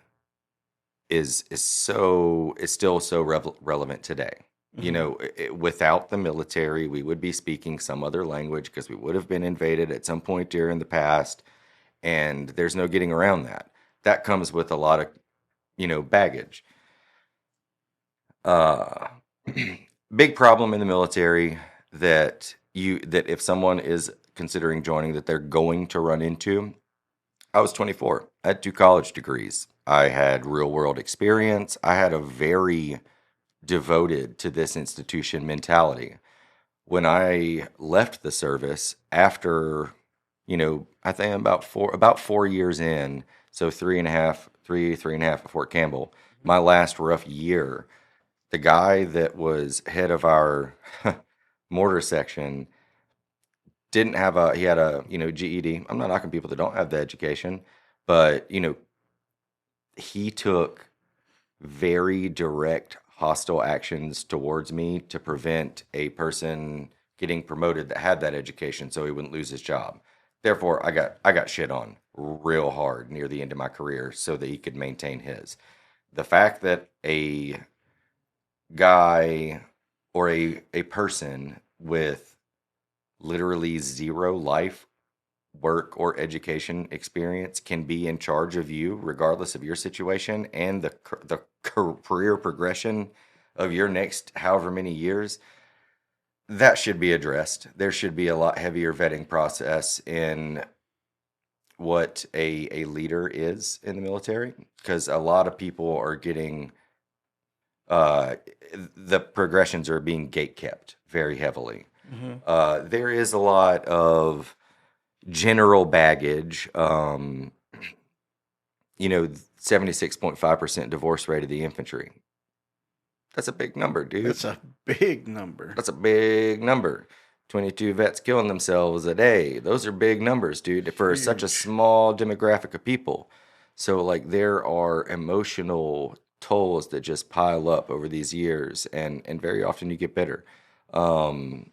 is still so relevant today. Without the military, we would be speaking some other language because we would have been invaded at some point during the past, and there's no getting around that. That comes with a lot of, baggage. Big problem in the military that if someone is considering joining, that they're going to run into. I was 24. I had 2 college degrees. I had real world experience. I had a very devoted to this institution mentality. When I left the service after, I think about 4 years in, so 3.5 at Fort Campbell, my last rough year, the guy that was head of our mortar section he had a GED. I'm not knocking people that don't have the education, but he took very direct hostile actions towards me to prevent a person getting promoted that had that education so he wouldn't lose his job. Therefore, I got shit on real hard near the end of my career so that he could maintain his. The fact that a guy or a person with literally zero life, work, or education experience can be in charge of you regardless of your situation and the career progression of your next however many years, that should be addressed. There should be a lot heavier vetting process in what a leader is in the military, because a lot of people are getting uh, the progressions are being gate kept very heavily. There is a lot of general baggage. 76.5% divorce rate of the infantry. That's a big number, dude. That's a big number. That's a big number. 22 vets killing themselves a day. Those are big numbers, dude, for such a Huge. small demographic of people. So, like, there are emotional tolls that just pile up over these years, and very often you get bitter. Um,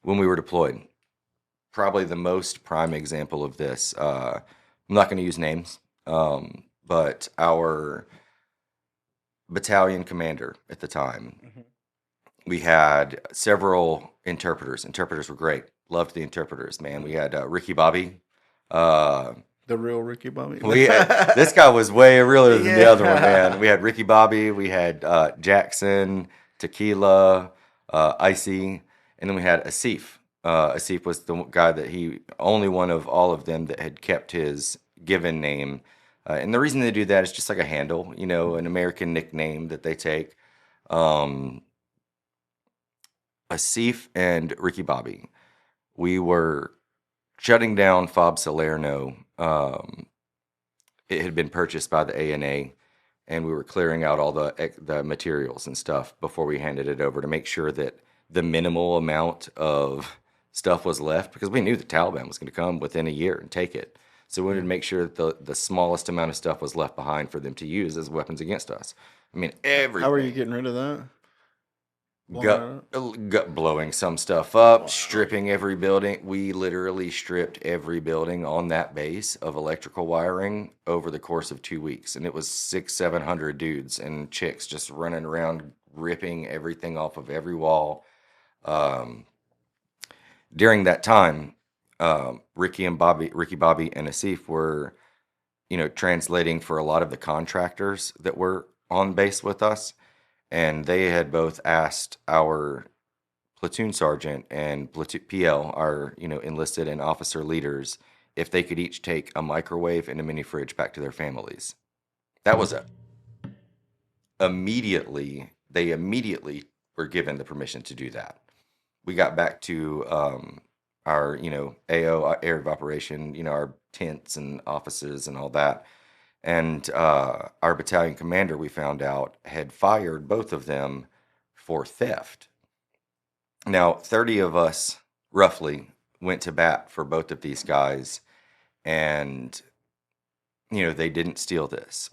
when we were deployed, probably the most prime example of this, I'm not going to use names, but our battalion commander at the time, we had several interpreters. Interpreters were great. Loved the interpreters, man. We had Ricky Bobby. Uh, The real Ricky Bobby. this guy was way realer than the other one, Yeah. man. We had Ricky Bobby. We had Jackson, Tequila, Icy, and then we had Asif. Asif was the guy only one of all of them that had kept his given name. And the reason they do that is just like a handle, an American nickname that they take. Asif and Ricky Bobby, we were shutting down Fob Salerno. It had been purchased by the ANA, and we were clearing out all the materials and stuff before we handed it over to make sure that the minimal amount of stuff was left, because we knew the Taliban was going to come within a year and take it. So we wanted to make sure that the smallest amount of stuff was left behind for them to use as weapons against us. I mean, everything. How are you getting rid of that? Gut blowing some stuff up, stripping every building. We literally stripped every building on that base of electrical wiring over the course of 2 weeks. And it was 600-700 dudes and chicks just running around, ripping everything off of every wall. During that time, Ricky Bobby and Asif were, translating for a lot of the contractors that were on base with us. And they had both asked our platoon sergeant and platoon PL, our enlisted and officer leaders, if they could each take a microwave and a mini fridge back to their families. That was they immediately were given the permission to do that. We got back to our AO area of operation, our tents and offices and all that. And our battalion commander, we found out, had fired both of them for theft. Now, 30 of us, roughly, went to bat for both of these guys. And, they didn't steal this.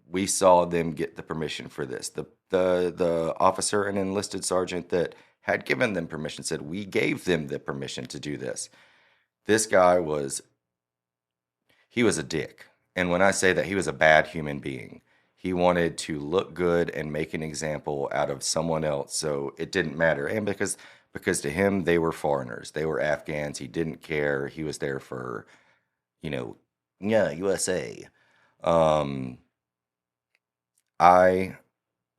We saw them get the permission for this. The officer and enlisted sergeant that had given them permission said, we gave them the permission to do this. This guy he was a dick. And when I say that, he was a bad human being. He wanted to look good and make an example out of someone else, so it didn't matter. And because to him, they were foreigners. They were Afghans. He didn't care. He was there for, USA.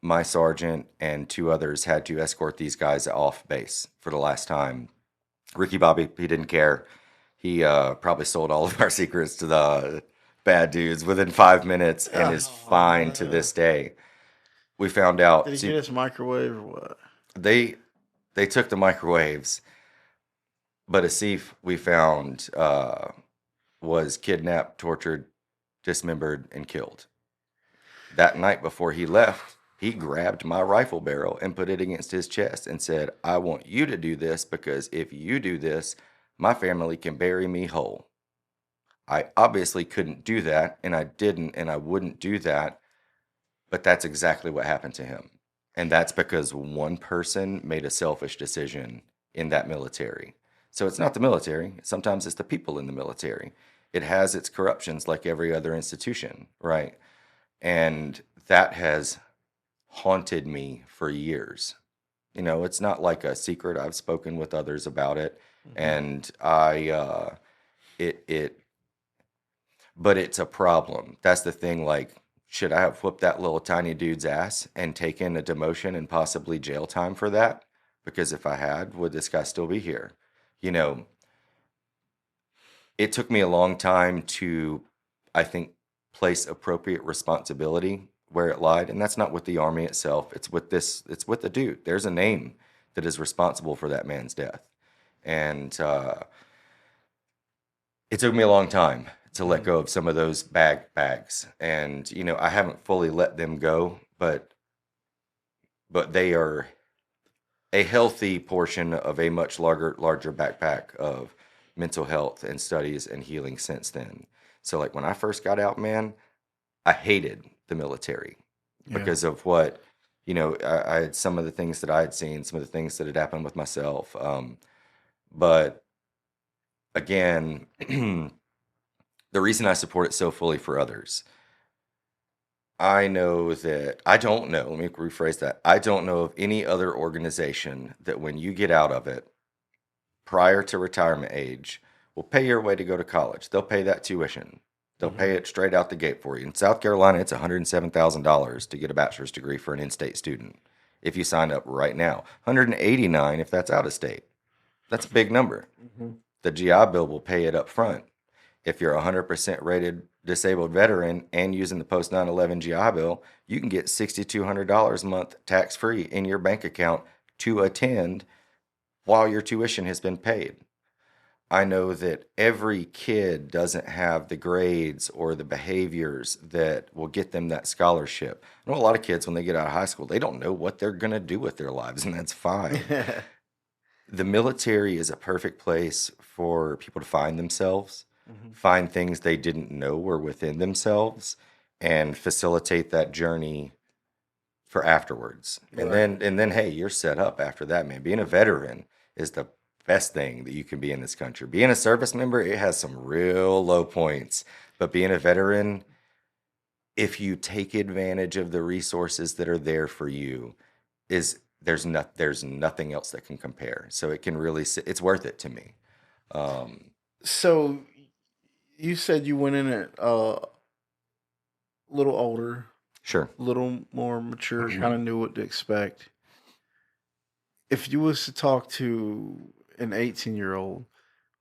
My sergeant, and 2 others had to escort these guys off base for the last time. Ricky Bobby, he didn't care. He probably sold all of our secrets to the bad dudes within 5 minutes and is fine to this day. We found out. Did he get his microwave or what? They took the microwaves, but Asif, we found, was kidnapped, tortured, dismembered, and killed. That night before he left, he grabbed my rifle barrel and put it against his chest and said, I want you to do this, because if you do this, my family can bury me whole. I obviously couldn't do that, and I didn't, and I wouldn't do that, but that's exactly what happened to him. And that's because one person made a selfish decision in that military. So it's not the military. Sometimes it's the people in the military. It has its corruptions like every other institution, right? And that has haunted me for years. It's not like a secret. I've spoken with others about it, and but it's a problem. That's the thing. Like, should I have whooped that little tiny dude's ass and taken a demotion and possibly jail time for that? Because if I had, would this guy still be here? You know, it took me a long time to, I think, place appropriate responsibility where it lied. And that's not with the Army itself. It's with the dude. There's a name that is responsible for that man's death. And it took me a long time to let go of some of those bags. And, you know, I haven't fully let them go, but they are a healthy portion of a much larger backpack of mental health and studies and healing since then. So like when I first got out, man, I hated the military because of what, you know, I had some of the things that I had seen, some of the things that had happened with myself. But again, the reason I support it so fully for others, I know that I don't know, let me rephrase that. I don't know of any other organization that when you get out of it prior to retirement age will pay your way to go to college. They'll pay that tuition. They'll pay it straight out the gate for you. In South Carolina, it's $107,000 to get a bachelor's degree for an in-state student. If you sign up right now, $189 if that's out of state. That's a big number. The GI Bill will pay it up front. If you're a 100% rated disabled veteran and using the post 9/11 GI Bill, you can get $6,200 a month tax-free in your bank account to attend while your tuition has been paid. I know that every kid doesn't have the grades or the behaviors that will get them that scholarship. I know a lot of kids, when they get out of high school, they don't know what they're going to do with their lives, and that's fine. The military is a perfect place for people to find themselves, find things they didn't know were within themselves, and facilitate that journey for afterwards. And then hey, you're set up after that, man. Being a veteran is the best thing that you can be in this country. Being a service member, it has some real low points, but being a veteran, if you take advantage of the resources that are there for you, there's nothing else that can compare. So it can really, it's worth it to me. So you said you went in at a little older, Sure. a little more mature, kind of knew what to expect. If you was to talk to an 18-year-old,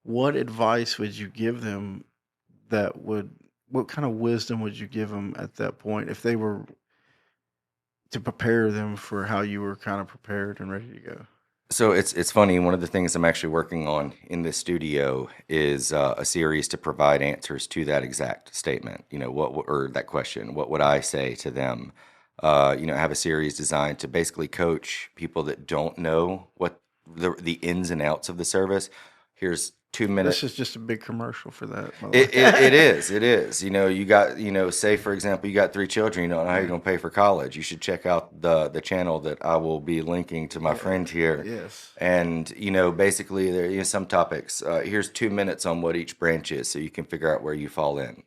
what advice would you give them what kind of wisdom would you give them at that point if they were to prepare them for how you were kind of prepared and ready to go? So it's funny. One of the things I'm actually working on in this studio is a series to provide answers to that exact statement. You know, or that question. What would I say to them? You know, I have a series designed to basically coach people that don't know what the ins and outs of the service. Here's 2 minutes. This is just a big commercial for that. It is. You know, you got, you know, say for example, you got 3 children, you don't know how you're going to pay for college. You should check out the channel that I will be linking to my friend here. Yes. And, you know, basically there are some topics. Here's 2 minutes on what each branch is so you can figure out where you fall in.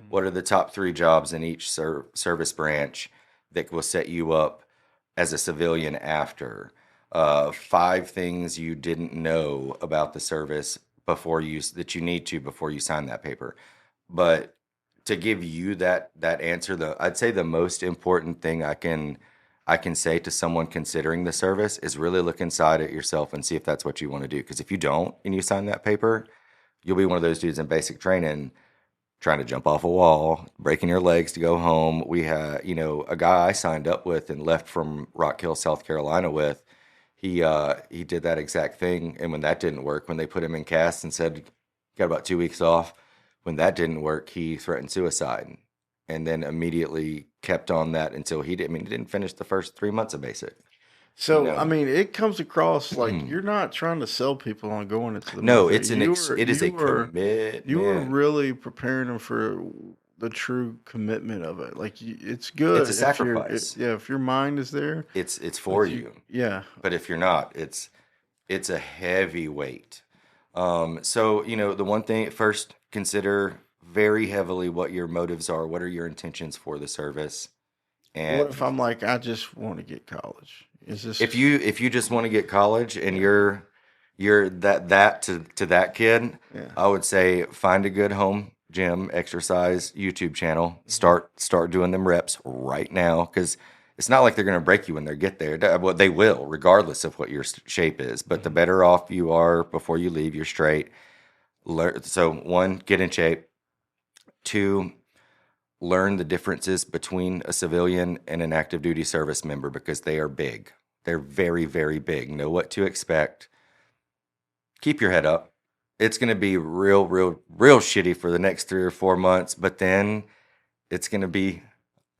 What are the top 3 jobs in each service branch that will set you up as a civilian after? 5 things you didn't know about the service before you need to before you sign that paper. But to give you that answer, I'd say the most important thing I can say to someone considering the service is really look inside at yourself and see if that's what you want to do. Because if you don't and you sign that paper, you'll be one of those dudes in basic training trying to jump off a wall, breaking your legs to go home. We had, you know, a guy I signed up with and left from Rock Hill, South Carolina with. He did that exact thing, and when that didn't work, when they put him in cast and said, got about 2 weeks off, when that didn't work, he threatened suicide, and then immediately kept on that until he didn't finish the first 3 months of basic. So, You know? I mean, it comes across like you're not trying to sell people on going into the No, military. it is a commitment. You were really preparing them for the true commitment of it. Like it's good. It's a sacrifice. If your mind is there, It's for you. Yeah. But if you're not, it's a heavy weight. So, you know, the one thing, first, consider very heavily what your motives are. What are your intentions for the service? And What if I'm like, I just want to get college? Is this if you just want to get college and you're that to that kid, Yeah. I would say find a good home gym exercise YouTube channel. Start doing them reps right now, because it's not like they're going to break you when they get there. Well, they will, regardless of what your shape is. But the better off you are before you leave, you're straight. So 1, get in shape. 2, learn the differences between a civilian and an active duty service member, because they are big. They're very, very big. Know what to expect. Keep your head up. It's going to be real shitty for the next 3 or 4 months, but then it's going to be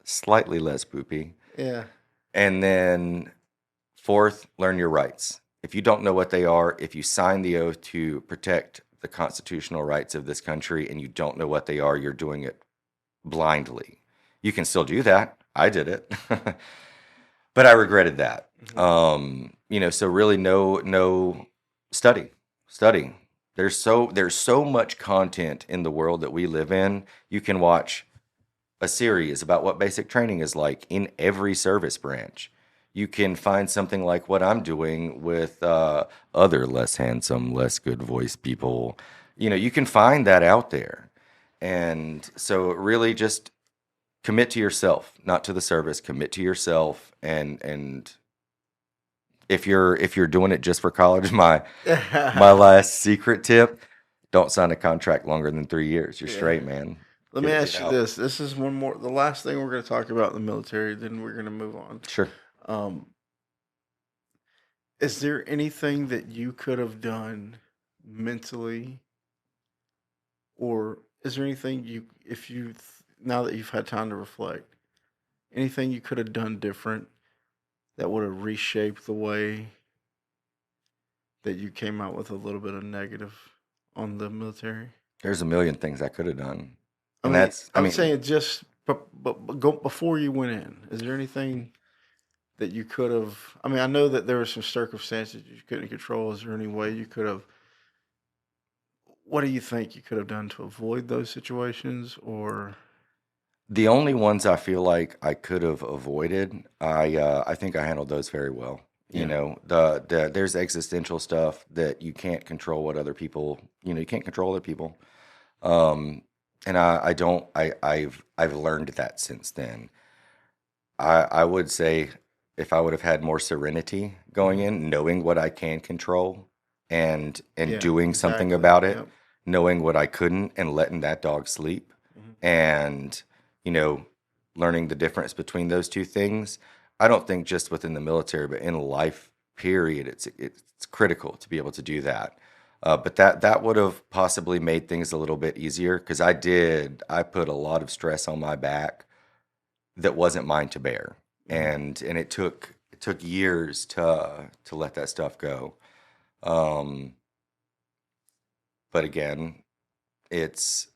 slightly less poopy. Yeah. And then 4th, learn your rights. If you don't know what they are, if you sign the oath to protect the constitutional rights of this country and you don't know what they are, you're doing it blindly. You can still do that. I did it. But I regretted that. So really study. There's so much content in the world that we live in. You can watch a series about what basic training is like in every service branch. You can find something like what I'm doing with other less handsome, less good voice people. You can find that out there. And so really just commit to yourself, not to the service. Commit to yourself. And if you're doing it just for college, my last secret tip, don't sign a contract longer than 3 years. You're straight, man. Let me ask you this. This is the last thing we're going to talk about in the military, then we're going to move on. Sure. Is there anything that you could have done mentally, or is there anything now that you've had time to reflect, anything you could have done different that would have reshaped the way that you came out with a little bit of negative on the military? There's a million things I could have done. I'm saying just go before you went in. Is there anything that you could have? I know that there were some circumstances you couldn't control. Is there any way you could have? What do you think you could have done to avoid those situations? Or the only ones I feel like I could have avoided, I think I handled those very well. Yeah. There's existential stuff that you can't control what other people. You can't control other people. And I've learned that since then. I would say if I would have had more serenity going in, knowing what I can control and doing something about it, knowing what I couldn't and letting that dog sleep, and learning the difference between those two things. I don't think just within the military, but in life, period, it's critical to be able to do that. But that would have possibly made things a little bit easier, because I put a lot of stress on my back that wasn't mine to bear, and it took years to let that stuff go. But again, it's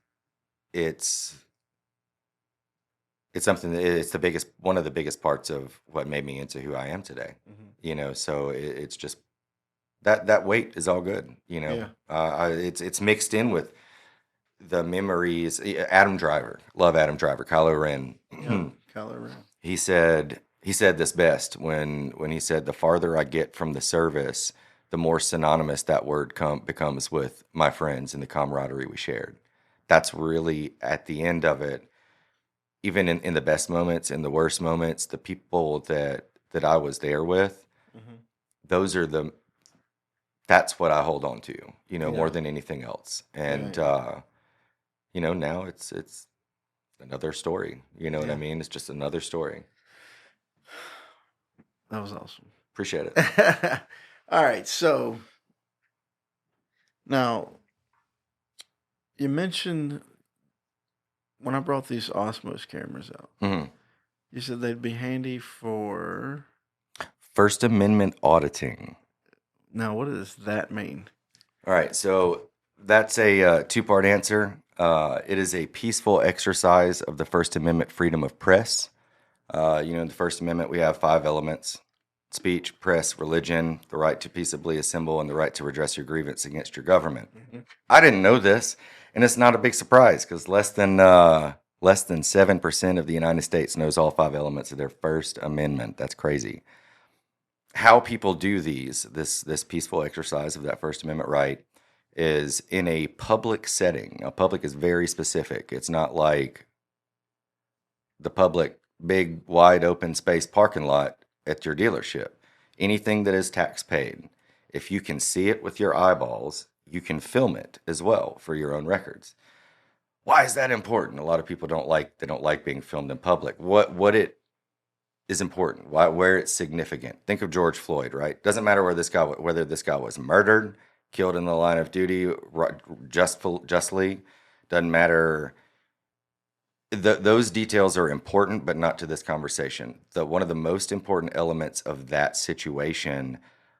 something that it's one of the biggest parts of what made me into who I am today. So it's just that weight is all good. It's mixed in with the memories. Adam Driver, love Adam Driver, Kylo Ren. Kylo Ren. He said this best when he said, the farther I get from the service, the more synonymous that word becomes with my friends and the camaraderie we shared. That's really at the end of it. Even in the best moments, in the worst moments, the people that I was there with, that's what I hold on to, more than anything else. And, now it's another story, what I mean? It's just another story. That was awesome. Appreciate it. All right. So now you mentioned when I brought these Osmos cameras out, you said they'd be handy for First Amendment auditing. Now, what does that mean? All right, so that's a two-part answer. It is a peaceful exercise of the First Amendment freedom of press. In the First Amendment, we have 5 elements: speech, press, religion, the right to peaceably assemble, and the right to redress your grievance against your government. I didn't know this, and it's not a big surprise, because less than 7% of the United States knows all 5 elements of their First Amendment. That's crazy. How people do this peaceful exercise of that First Amendment right is in a public setting. A public is very specific. It's not like the public, big, wide open space parking lot at your dealership. Anything that is tax paid, if you can see it with your eyeballs, you can film it as well for your own records. Why is that important? A lot of people don't like being filmed in public. What it is important, where it's significant. Think of George Floyd, right? Doesn't matter whether this guy was murdered, killed in the line of duty, justly. Doesn't matter. Those details are important, but not to this conversation. One of the most important elements of that situation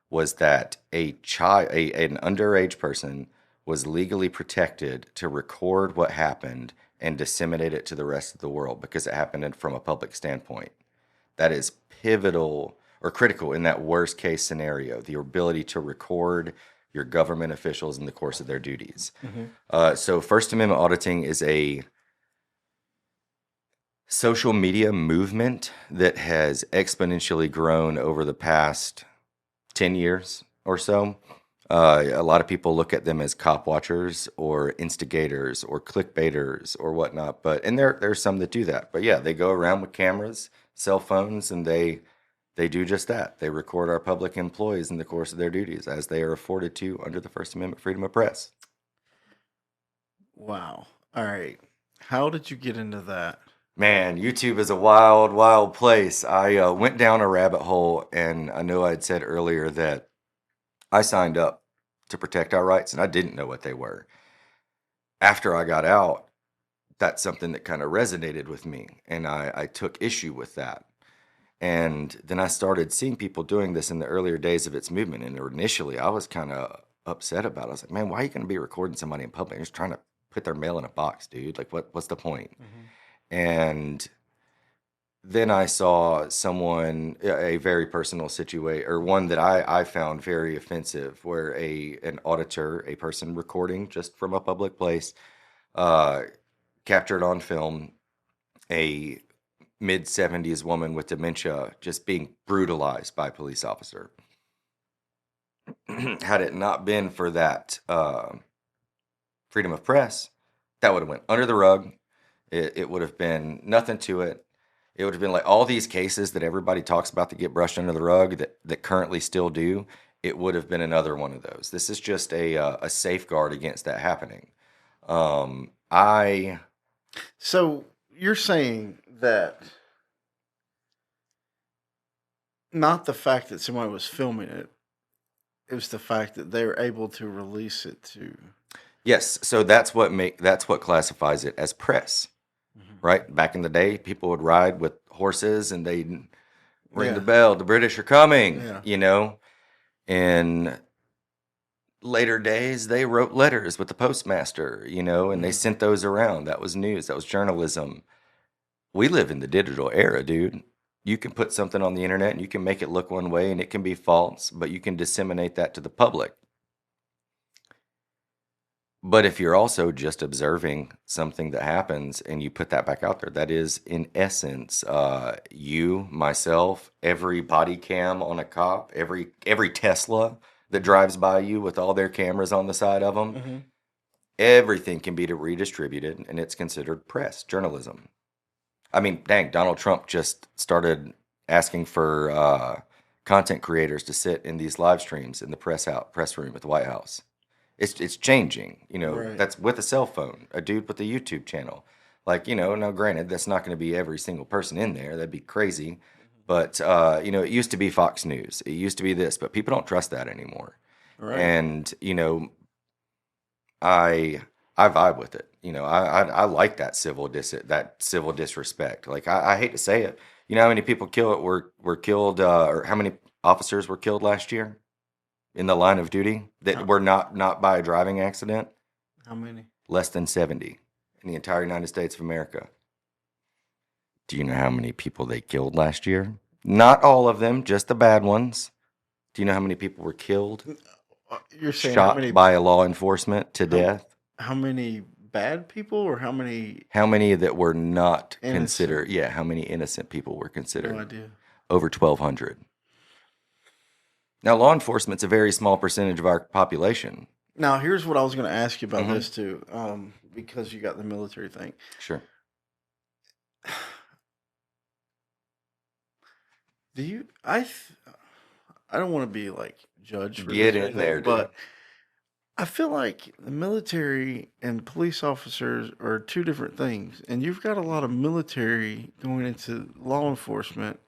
was that an underage person was legally protected to record what happened and disseminate it to the rest of the world because it happened from a public standpoint. That is pivotal or critical in that worst case scenario, the ability to record your government officials in the course of their duties. So First Amendment auditing is a social media movement that has exponentially grown over the past 10 years or so. A lot of people look at them as cop watchers or instigators or clickbaiters or whatnot. And there's some that do that. But yeah, they go around with cameras, cell phones, and they do just that. They record our public employees in the course of their duties as they are afforded to under the First Amendment freedom of press. Wow. All right. How did you get into that? Man, YouTube is a wild, wild place. I went down a rabbit hole, and I know I'd said earlier that I signed up to protect our rights, and I didn't know what they were. After I got out, that's something that kind of resonated with me, and I took issue with that. And then I started seeing people doing this in the earlier days of its movement, and initially I was kind of upset about it. I was like, man, why are you going to be recording somebody in public? You're just trying to put their mail in a box, dude. Like, what's the point? And then I saw someone, a very personal situation, or one that I found very offensive, where an auditor, a person recording just from a public place, captured on film a mid-70s woman with dementia just being brutalized by a police officer. Had it not been for that freedom of press, that would have went under the rug. It would have been nothing to it. It would have been like all these cases that everybody talks about that get brushed under the rug that currently still do. It would have been another one of those. This is just a safeguard against that happening. So you're saying that not the fact that somebody was filming it, it was the fact that they were able to release it to. Yes, so that's what classifies it as press. Right? Back in the day, people would ride with horses and they'd ring the bell, the British are coming, In later days, they wrote letters with the postmaster, and they sent those around. That was news. That was journalism. We live in the digital era, dude. You can put something on the internet and you can make it look one way and it can be false, but you can disseminate that to the public. But if you're also just observing something that happens and you put that back out there, that is, in essence, you, myself, every body cam on a cop, every Tesla that drives by you with all their cameras on the side of them, everything can be redistributed, and it's considered press, journalism. I mean, dang, Donald Trump just started asking for content creators to sit in these live streams in the press room at the White House. It's changing, Right. That's with a cell phone, a dude with a YouTube channel. Like, now granted, that's not going to be every single person in there. That'd be crazy. But, it used to be Fox News. It used to be this, but people don't trust that anymore. Right. And, I vibe with it. I like that civil disrespect. Like, I hate to say it. You know how many people were killed, or how many officers were killed last year? In the line of duty that were not by a driving accident? How many? Less than 70 in the entire United States of America. Do you know how many people they killed last year? Not all of them, just the bad ones. Do you know how many people were killed? You're saying Shot by a law enforcement to death? How many bad people or how many? How many that were not Innocent. considered? Yeah, how many innocent people were considered? No idea. Over 1,200. Now, law enforcement's a very small percentage of our population. Now, here's what I was going to ask you about Mhm. this too, because you got the military thing. Sure. Do you? I don't want to be like judged for Get this or in there, anything, dude. but I feel like the military and police officers are two different things, and you've got a lot of military going into law enforcement,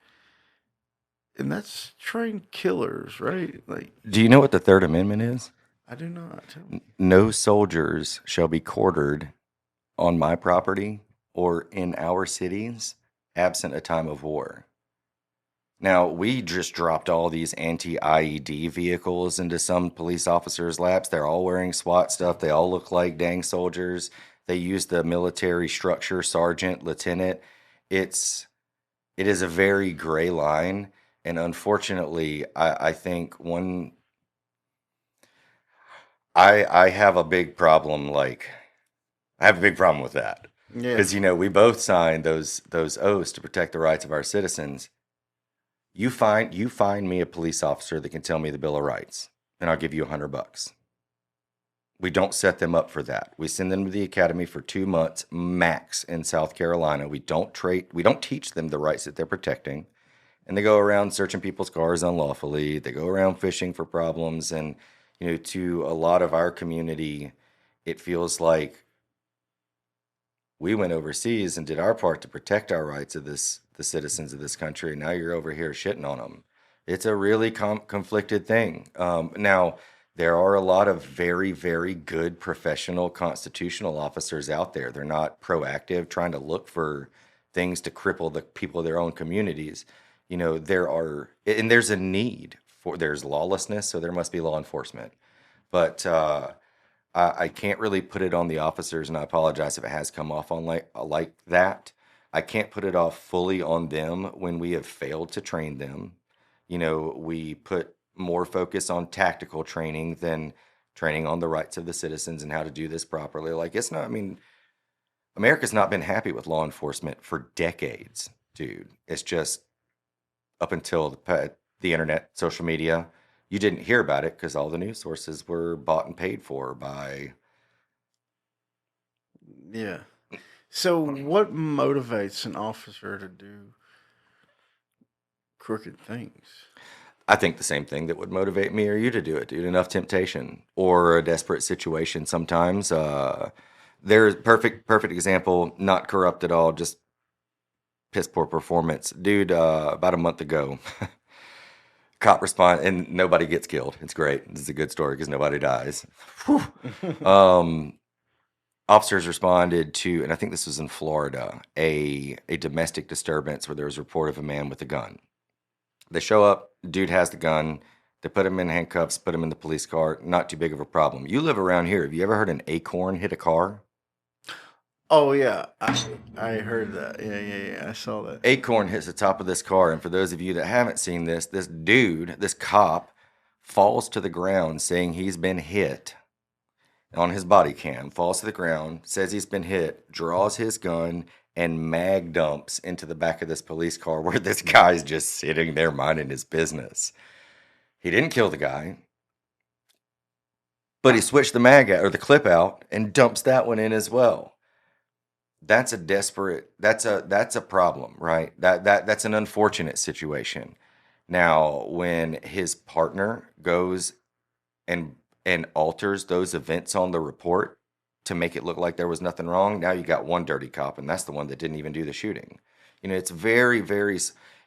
and that's trained killers, right? Like, Do you know what the Third Amendment is? I do not. Tell me. No soldiers shall be quartered on my property or in our cities absent a time of war. Now, we just dropped all these anti-IED vehicles into some police officers' laps. They're all wearing SWAT stuff. They all look like dang soldiers. They use the military structure, sergeant, lieutenant. It is a very gray line. And unfortunately, I think I have a big problem, I have a big problem with that. Yeah, Because, we both signed those oaths to protect the rights of our citizens. You find me a police officer that can tell me the Bill of Rights, and I'll give you $100. We don't set them up for that. We send them to the academy for 2 months max in South Carolina. We don't teach them the rights that they're protecting, and they go around searching people's cars unlawfully. They go around fishing for problems, and to a lot of our community, it feels like we went overseas and did our part to protect our rights of the citizens of this country. Now you're over here shitting on them. It's a really conflicted thing. Now, there are a lot of very, very good professional constitutional officers out there. They're not proactive, trying to look for things to cripple the people of their own communities. There's a need there's lawlessness, so there must be law enforcement. But I can't really put it on the officers, and I apologize if it has come off on like that. I can't put it off fully on them when we have failed to train them. We put more focus on tactical training than training on the rights of the citizens and how to do this properly. America's not been happy with law enforcement for decades, dude. It's just up until the internet, social media. You didn't hear about it because all the news sources were bought and paid for by. yeah. So, what motivates an officer to do crooked things? I think the same thing that would motivate me or you to do it, dude. Enough temptation or a desperate situation sometimes. There's perfect example, not corrupt at all, just piss poor performance. Dude, about a month ago, cop respond and nobody gets killed. It's great. This is a good story because nobody dies. Officers responded to, and I think this was in Florida, a domestic disturbance where there was a report of a man with a gun. They show up, dude has the gun. They put him in handcuffs, put him in the police car. Not too big of a problem. You live around here. Have you ever heard an acorn hit a car? Oh yeah, I heard that. Yeah. I saw that. Acorn hits the top of this car, and for those of you that haven't seen this dude, this cop, falls to the ground saying he's been hit on his body cam, falls to the ground, says he's been hit, draws his gun, and mag dumps into the back of this police car where this guy's just sitting there minding his business. He didn't kill the guy, but he switched the mag out, or the clip out, and dumps that one in as well. That's a problem, right? That's an unfortunate situation. Now, when his partner goes and alters those events on the report to make it look like there was nothing wrong, now you got one dirty cop, and that's the one that didn't even do the shooting. It's very, very.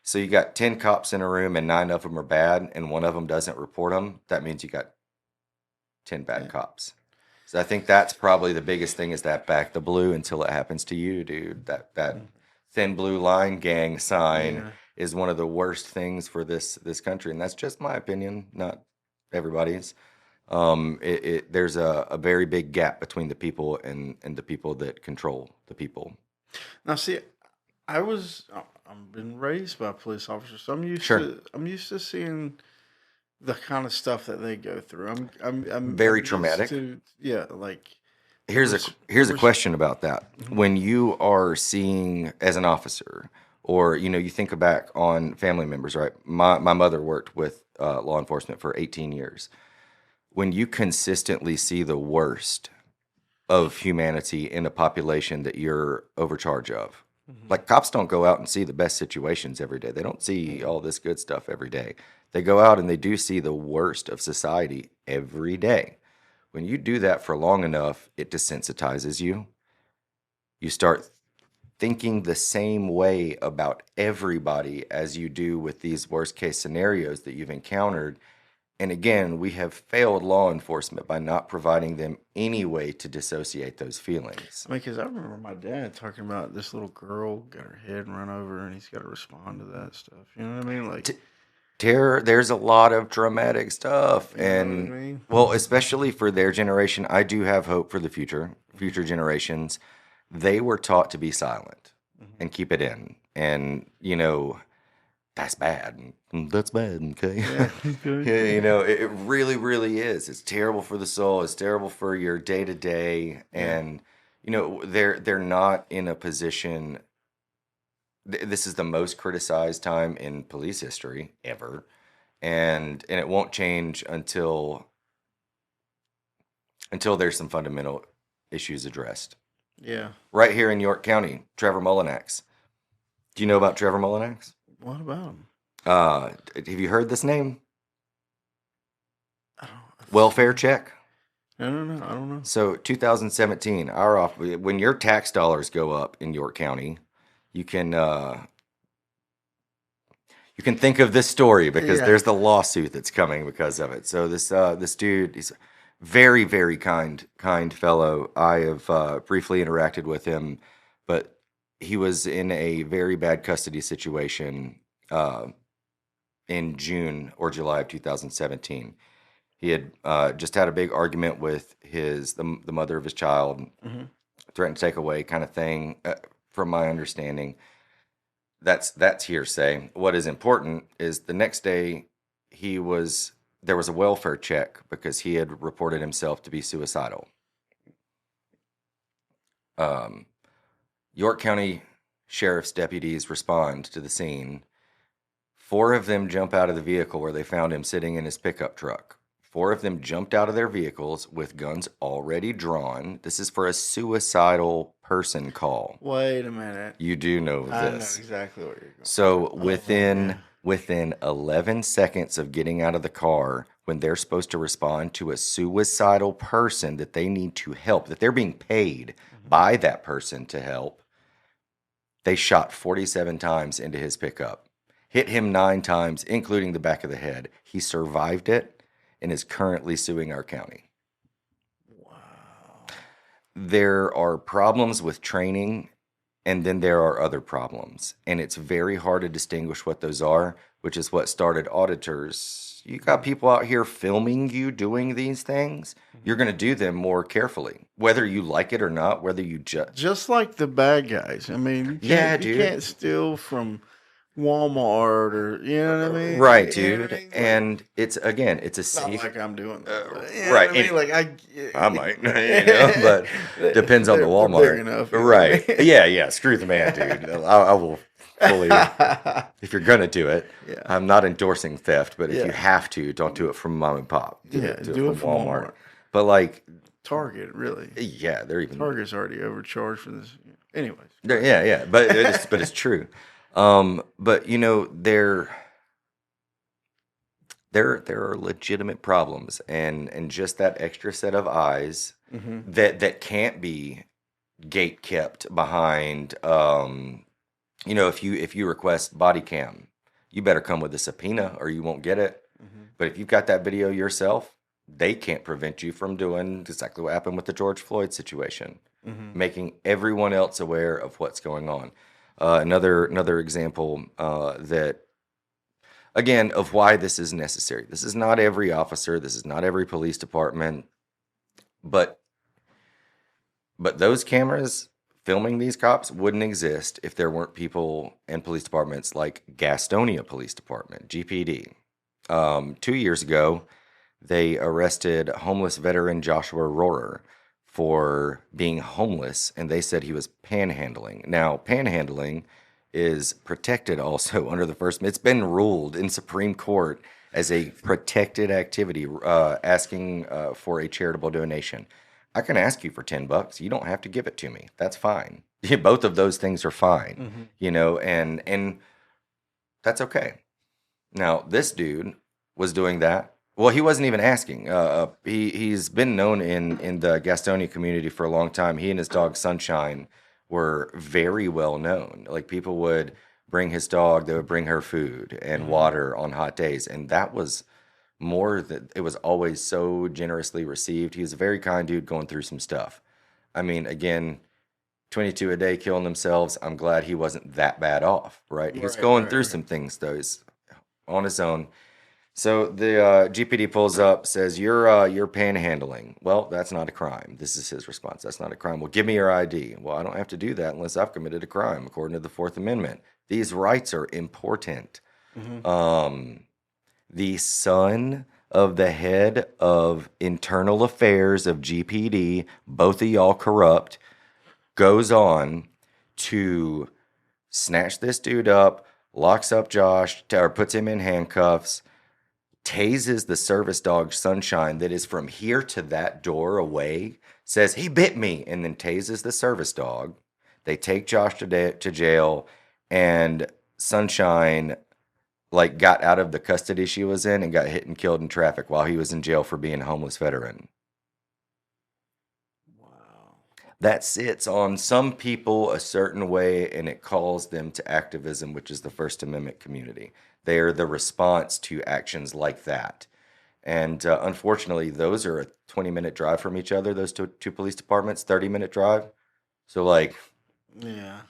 So you got 10 cops in a room, and 9 of them are bad, and one of them doesn't report them. That means you got 10 bad cops. So I think that's probably the biggest thing, is that back the blue until it happens to you, dude. That thin blue line gang sign is one of the worst things for this country, and that's just my opinion, not everybody's. There's a very big gap between the people and the people that control the people. Now, see, I've been raised by police officers, so I'm used to seeing the kind of stuff that they go through. I'm Very used traumatic. Here's Here's a question about that. When you are seeing as an officer, or you think back on family members, right? My mother worked with law enforcement for 18 years. when you consistently see the worst of humanity in a population that you're overcharge of. Like cops don't go out and see the best situations every day. They don't see all this good stuff every day. They go out and they do see the worst of society every day. When you do that for long enough, it desensitizes you. You start thinking the same way about everybody as you do with these worst case scenarios that you've encountered. And again, we have failed law enforcement by not providing them any way to dissociate those feelings. I mean, because I remember my dad talking about this little girl got her head run over, and he's got to respond to that stuff. You know what I mean? Like, There's a lot of dramatic stuff, you know what I and mean? well, especially for their generation, I do have hope for the future generations. They were taught to be silent and keep it in, and that's bad. That's bad, okay? Yeah, okay. Yeah, it really, really is. It's terrible for the soul. It's terrible for your day to day, and they're not in a position. This is the most criticized time in police history ever, and it won't change until there's some fundamental issues addressed. Yeah. Right here in York County, Trevor Mullinax. Do you know about Trevor Mullinax? What about him? Have you heard this name? I don't. Welfare check. I don't know. I don't know. So 2017, when your tax dollars go up in York County, you can think of this story because there's the lawsuit that's coming because of it. So this dude, he's a very, very kind fellow. I have briefly interacted with him, but he was in a very bad custody situation in June or July of 2017. He had just had a big argument with the mother of his child, threatened to take away, kind of thing. From my understanding, that's hearsay. What is important is the next day there was a welfare check because he had reported himself to be suicidal. York County Sheriff's deputies respond to the scene. 4 of them jump out of the vehicle where they found him sitting in his pickup truck. 4 of them jumped out of their vehicles with guns already drawn. This is for a suicidal person call. Wait a minute. You do know I know this. exactly what you're going. So within 11 seconds of getting out of the car, when they're supposed to respond to a suicidal person that they need to help, that they're being paid by that person to help, they shot 47 times into his pickup. Hit him 9 times, including the back of the head. He survived it and is currently suing our county. Wow. There are problems with training, and then there are other problems. And it's very hard to distinguish what those are, which is what started auditors. You got people out here filming you doing these things. You're going to do them more carefully, whether you like it or not, whether you Just like the bad guys. I mean, you can't steal from Walmart or, you know what I mean? Right, You dude. know what I mean? And it's a Not safe. like I'm doing that. But, you know right. what I mean? Like I might, but depends on the they're Walmart. big enough, you know Right. what I mean? Yeah. Screw the man, dude. I will fully, if you're going to do it, Yeah. I'm not endorsing theft, but if Yeah. you have to, don't do it from mom and pop. Do it from from Walmart. Walmart. But like, Target, really. yeah, they're even. Target's already overcharged for this. Anyways. Yeah. But it's true. But there are legitimate problems, and just that extra set of eyes that can't be gate kept behind. If you request body cam, you better come with a subpoena or you won't get it. But if you've got that video yourself, they can't prevent you from doing exactly what happened with the George Floyd situation, making everyone else aware of what's going on. Another example that, again, of why this is necessary. This is not every officer. This is not every police department. But those cameras filming these cops wouldn't exist if there weren't people in police departments like Gastonia Police Department, GPD. 2 years ago, they arrested homeless veteran Joshua Rohrer for being homeless, and they said he was panhandling. Now, panhandling is protected also under the First. It's been ruled in Supreme Court as a protected activity, asking for a charitable donation. I can ask you for $10. You don't have to give it to me. That's fine. Both of those things are fine, and that's okay. Now, this dude was doing that. Well, he wasn't even asking. He's been known in the Gastonia community for a long time. He and his dog Sunshine were very well known. Like people would bring his dog, they would bring her food and water on hot days, and that was more that it was always so generously received. He was a very kind dude going through some stuff. I mean, again, 22 a day killing themselves. I'm glad he wasn't that bad off, right? He was going through some things though. He's on his own. So the GPD pulls up, says, you're panhandling. Well, that's not a crime. This is his response. That's not a crime. Well, give me your ID. Well, I don't have to do that unless I've committed a crime, according to the Fourth Amendment. These rights are important. The son of the head of internal affairs of GPD, both of y'all corrupt, goes on to snatch this dude up, locks up Josh, or puts him in handcuffs, tases the service dog Sunshine that is from here to that door away, says, he bit me, and then tases the service dog. They take Josh to jail, and Sunshine got out of the custody she was in and got hit and killed in traffic while he was in jail for being a homeless veteran. That sits on some people a certain way, and it calls them to activism, which is the First Amendment community. They are the response to actions like that. And unfortunately, those are a 20-minute drive from each other, those two police departments, 30-minute drive. So, yeah.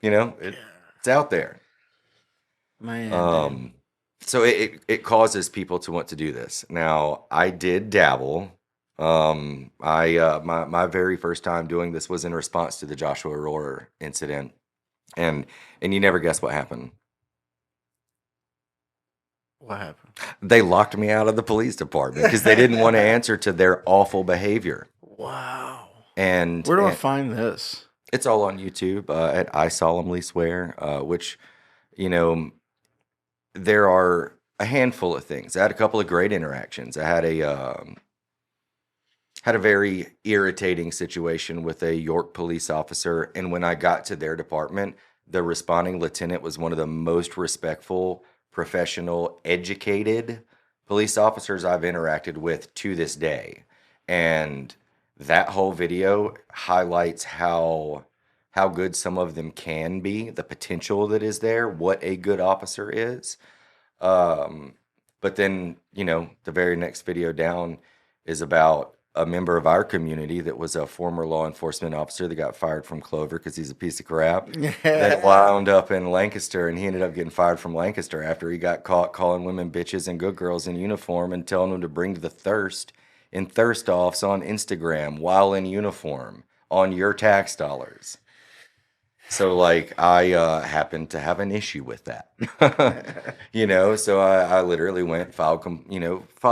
It's out there. Man. So it causes people to want to do this. Now, I did dabble. My very first time doing this was in response to the Joshua Rohrer incident, and you never guess what happened. What happened? They locked me out of the police department because they didn't want to answer to their awful behavior. Wow. And where do I find this? It's all on YouTube at I Solemnly Swear, which, there are a handful of things. I had a couple of great interactions. I had a very irritating situation with a York police officer, and when I got to their department, the responding lieutenant was one of the most respectful, professional, educated police officers I've interacted with to this day. And that whole video highlights how good some of them can be, the potential that is there, what a good officer is. But then, the very next video down is about a member of our community that was a former law enforcement officer that got fired from Clover because he's a piece of crap that wound up in Lancaster, and he ended up getting fired from Lancaster after he got caught calling women bitches and good girls in uniform and telling them to bring the thirst in thirst offs on Instagram while in uniform on your tax dollars. So I happened to have an issue with that, so I literally went file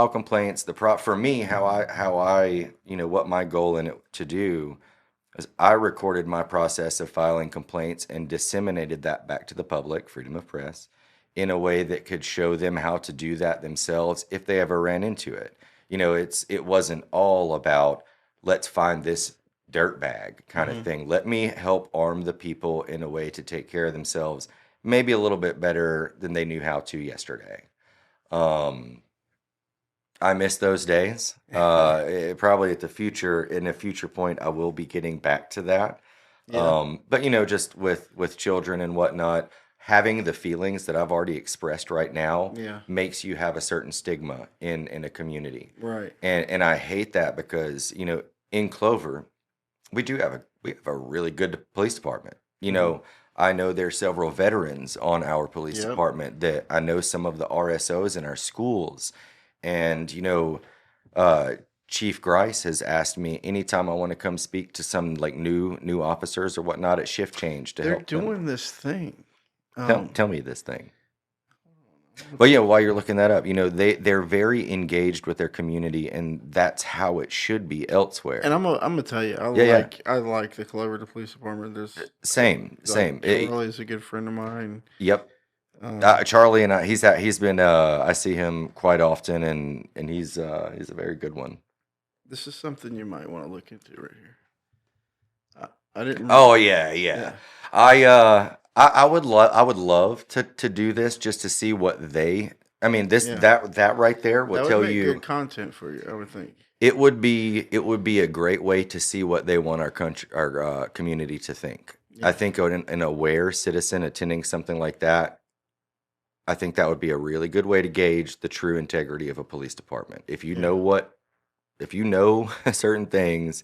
complaints. For me, how I what my goal in it to do is I recorded my process of filing complaints and disseminated that back to the public, freedom of press, in a way that could show them how to do that themselves if they ever ran into it. It wasn't all about let's find this dirtbag kind of thing. Let me help arm the people in a way to take care of themselves, maybe a little bit better than they knew how to yesterday. I miss those days. Probably in a future point, I will be getting back to that. Yeah. But just with children and whatnot, having the feelings that I've already expressed right now makes you have a certain stigma in a community. Right. And I hate that because, in Clover, we have a really good police department. I know there's several veterans on our police department that I know some of the RSOs in our schools. And, Chief Grice has asked me anytime I want to come speak to some new officers or whatnot at shift change to help them. They're doing this thing. Tell me this thing. Well, while you're looking that up, they're very engaged with their community, and that's how it should be elsewhere. And I'm gonna tell you, I like the Clover police department. There's same. Charlie is a good friend of mine. Yep. Charlie and he's been I see him quite often, and he's a very good one. This is something you might want to look into right here. I didn't. Oh yeah. I would love to do this just to see what they. I mean, that right there will That would tell make you. good content for you, I would think. It would be a great way to see what they want our country, our community to think. I think an aware citizen attending something like that, I think that would be a really good way to gauge the true integrity of a police department. If you know certain things,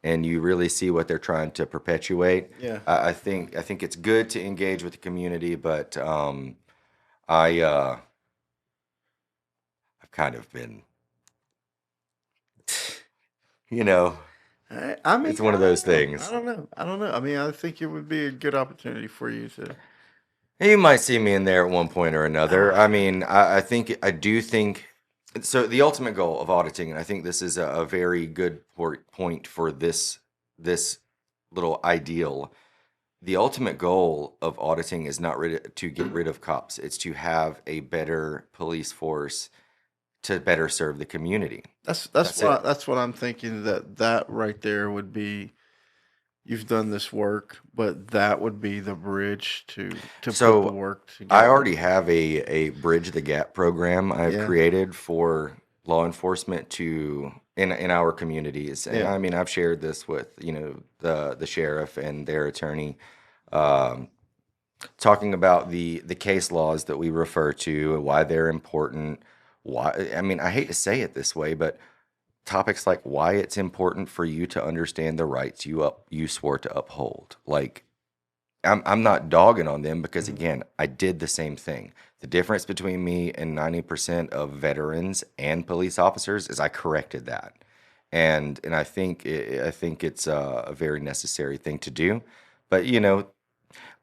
and you really see what they're trying to perpetuate, Yeah. I think it's good to engage with the community. But I've kind of been, you know. I mean, It's one of those things. I don't know. I mean, I think it would be a good opportunity for you to. You might see me in there at one point or another. I mean, I do think so. The ultimate goal of auditing, and I think this is a very good point for this little ideal. The ultimate goal of auditing is not to get rid of cops. It's to have a better police force to better serve the community. That's it. that's what I'm thinking. That right there would be. You've done this work, but that would be the bridge to So, put the work I together. already have a Bridge the Gap program I've Yeah. created for law enforcement to in our communities. And Yeah. I mean, I've shared this with, the sheriff and their attorney, um, talking about the case laws that we refer to, why they're important. Why, I mean, I hate to say it this way, but topics like why it's important for you to understand the rights you swore to uphold. Like, I'm not dogging on them because, again, I did the same thing. The difference between me and 90% of veterans and police officers is I corrected that, and I think it's a very necessary thing to do. But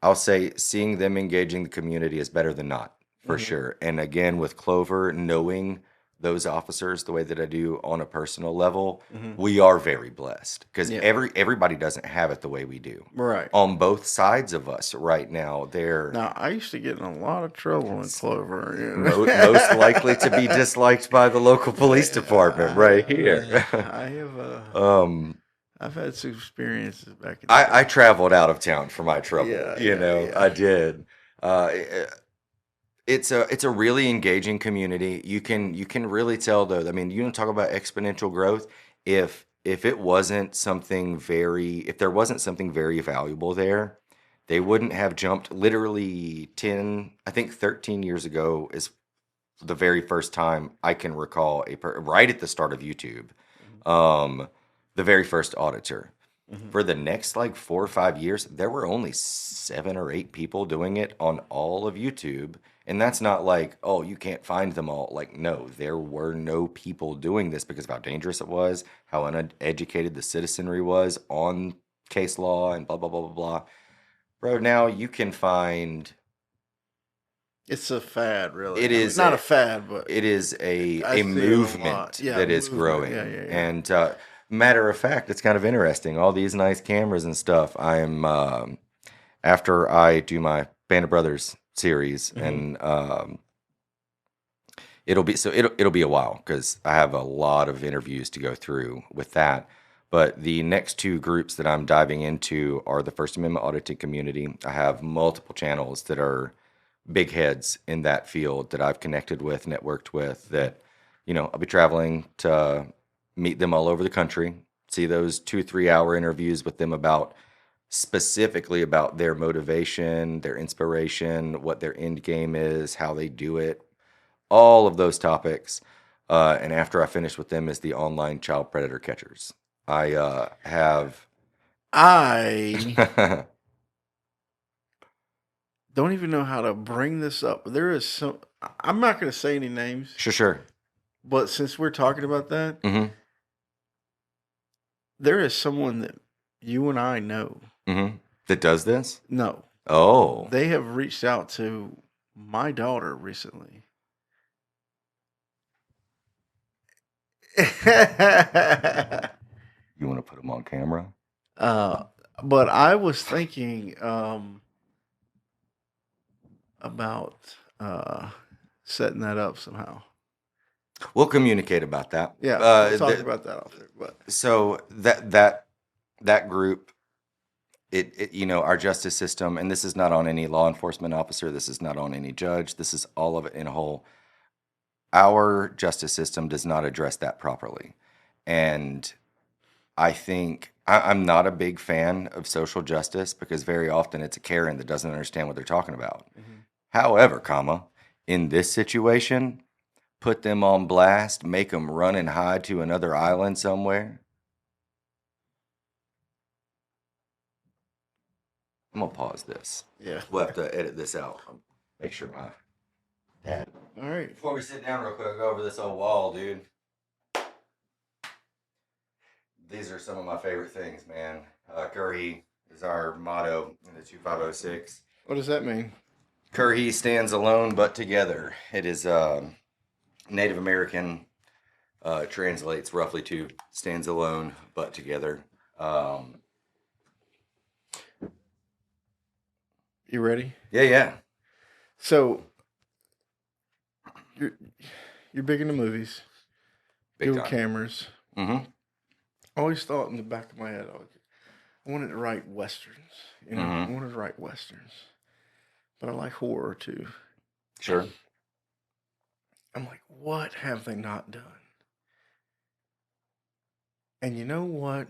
I'll say seeing them engaging the community is better than not, for sure. And again, with Clover, knowing those officers the way that I do on a personal level, we are very blessed because Yeah. everybody doesn't have it the way we do. Right. On both sides of us right now, they're Now, I used to get in a lot of trouble in Clover. most likely to be disliked by the local police department right here. I have. um, I've had some experiences back in. I traveled out of town for my trouble. Yeah. I did. It's a really engaging community. You can really tell though. I mean, you don't talk about exponential growth. If there wasn't something very valuable there, they wouldn't have jumped literally 13 years ago is the very first time I can recall right at the start of YouTube. The very first auditor. For the next like 4 or 5 years, there were only 7 or 8 people doing it on all of YouTube. And that's not like, oh, you can't find them all. Like, no, there were no people doing this because of how dangerous it was, how uneducated the citizenry was on case law and blah, blah, blah, blah, blah. Bro, now you can find. It's a fad, really. It is not a fad, but it is I see it a a movement lot. Yeah, that is movement. growing. Yeah. And matter of fact, it's kind of interesting. All these nice cameras and stuff. I'm after I do my Band of Brothers series, and it'll be a while because I have a lot of interviews to go through with that. But the next 2 groups that I'm diving into are the First Amendment auditing community. I have multiple channels that are big heads in that field that I've connected with, networked with, that, I'll be traveling to meet them all over the country, see those 2-3 hour interviews with them specifically about their motivation, their inspiration, what their end game is, how they do it, all of those topics. And after I finish with them is the online child predator catchers. I don't even know how to bring this up. There is some. I'm not going to say any names, Sure. but since we're talking about that, Mm-hmm. there is someone that you and I know. Mm-hmm. That does this? No, Oh. they have reached out to my daughter recently. You want to put them on camera? But I was thinking about setting that up somehow. We'll communicate about that. Yeah, we'll talk about that after. But So that group, our justice system, and this is not on any law enforcement officer, this is not on any judge, this is all of it in a whole. Our justice system does not address that properly. And I think I'm not a big fan of social justice because very often it's a Karen that doesn't understand what they're talking about. However, in this situation, put them on blast, make them run and hide to another island somewhere. I'm gonna pause this. yeah. We'll have to edit this out. Make sure my dad. All right. Before we sit down real quick, I'll go over this old wall, dude. These are some of my favorite things, man. Curry is our motto in the 2506. What does that mean? Curry stands alone but together. It is Native American, translates roughly to stands alone but together. You ready? Yeah. So you're big into movies, Big good with time. cameras. Mm-hmm. I always thought in the back of my head, I wanted to write westerns. I wanted to write westerns, but I like horror too. Sure. I'm like, what have they not done? And you know what?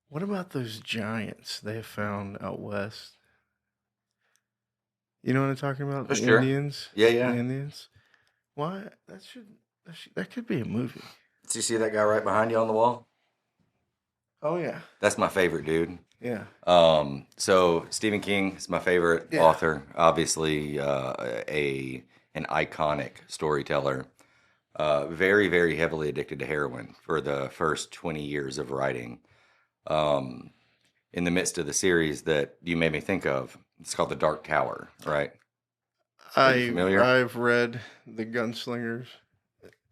What about those giants they have found out west? You know what I'm talking about? The Sure. Indians. Yeah. The Indians. Why? That could be a movie. Do you see that guy right behind you on the wall? Oh yeah. That's my favorite dude. Yeah. So Stephen King is my favorite author. Obviously, an iconic storyteller. Very, very heavily addicted to heroin for the first 20 years of writing. In the midst of the series that you made me think of, it's called The Dark Tower, right? Are you familiar? I've read The Gunslingers.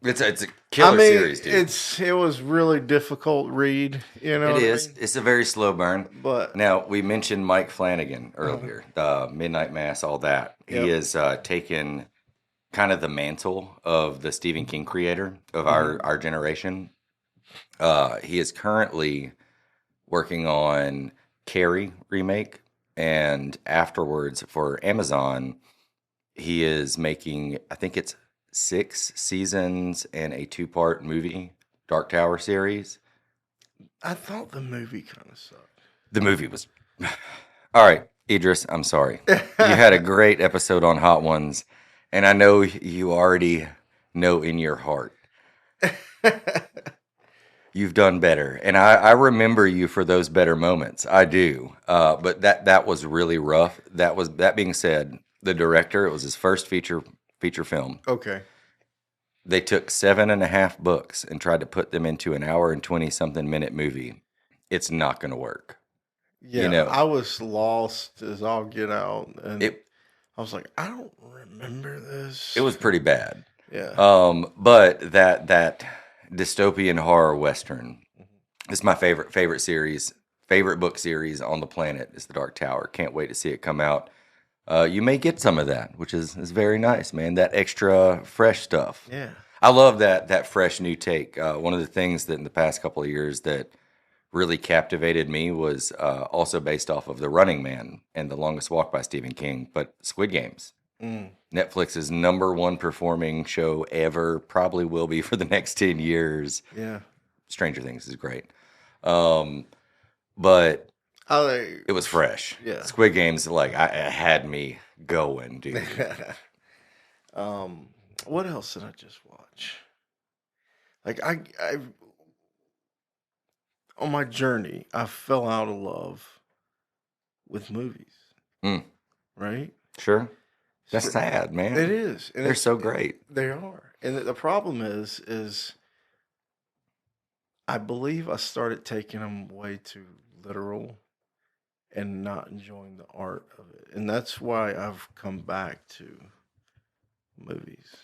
It's a killer series, dude. It was really difficult read, you know. It is. It's a very slow burn. But Now, we mentioned Mike Flanagan earlier, Midnight Mass, all that. Yep. He has taken kind of the mantle of the Stephen King creator of our generation. He is currently working on Carrie remake, and afterwards for Amazon, he is making, I think it's 6 seasons and a 2-part movie, Dark Tower series. I thought the movie kind of sucked. The movie was... All right, Idris, I'm sorry. You had a great episode on Hot Ones, and I know you already know in your heart. You've done better. And I remember you for those better moments. I do. But that was really rough. That being said, the director, it was his first feature film. Okay. They took 7.5 books and tried to put them into an hour and 20-something minute movie. It's not going to work. Yeah, You know. I was lost as all get out, and It I was like, I don't remember this. it was pretty bad. Yeah. But that dystopian horror western is my favorite series, favorite book series on the planet is The Dark Tower. Can't wait to see it come out. You may get some of that, which is very nice, man. That extra fresh stuff. Yeah. I love that fresh new take. One of the things that in the past couple of years that really captivated me was also based off of The Running Man and The Longest Walk by Stephen King, but Squid Games. Netflix's #1 performing show ever, probably will be for the next 10 years. Yeah. Stranger Things is great. But it was fresh. Yeah. Squid Games, it had me going, dude. What else did I just watch? Like I on my journey, I fell out of love with movies. Mm. Right? Sure. That's sad, man. It is. And They're so great. They are. And the problem is I believe I started taking them way too literal and not enjoying the art of it. And that's why I've come back to movies.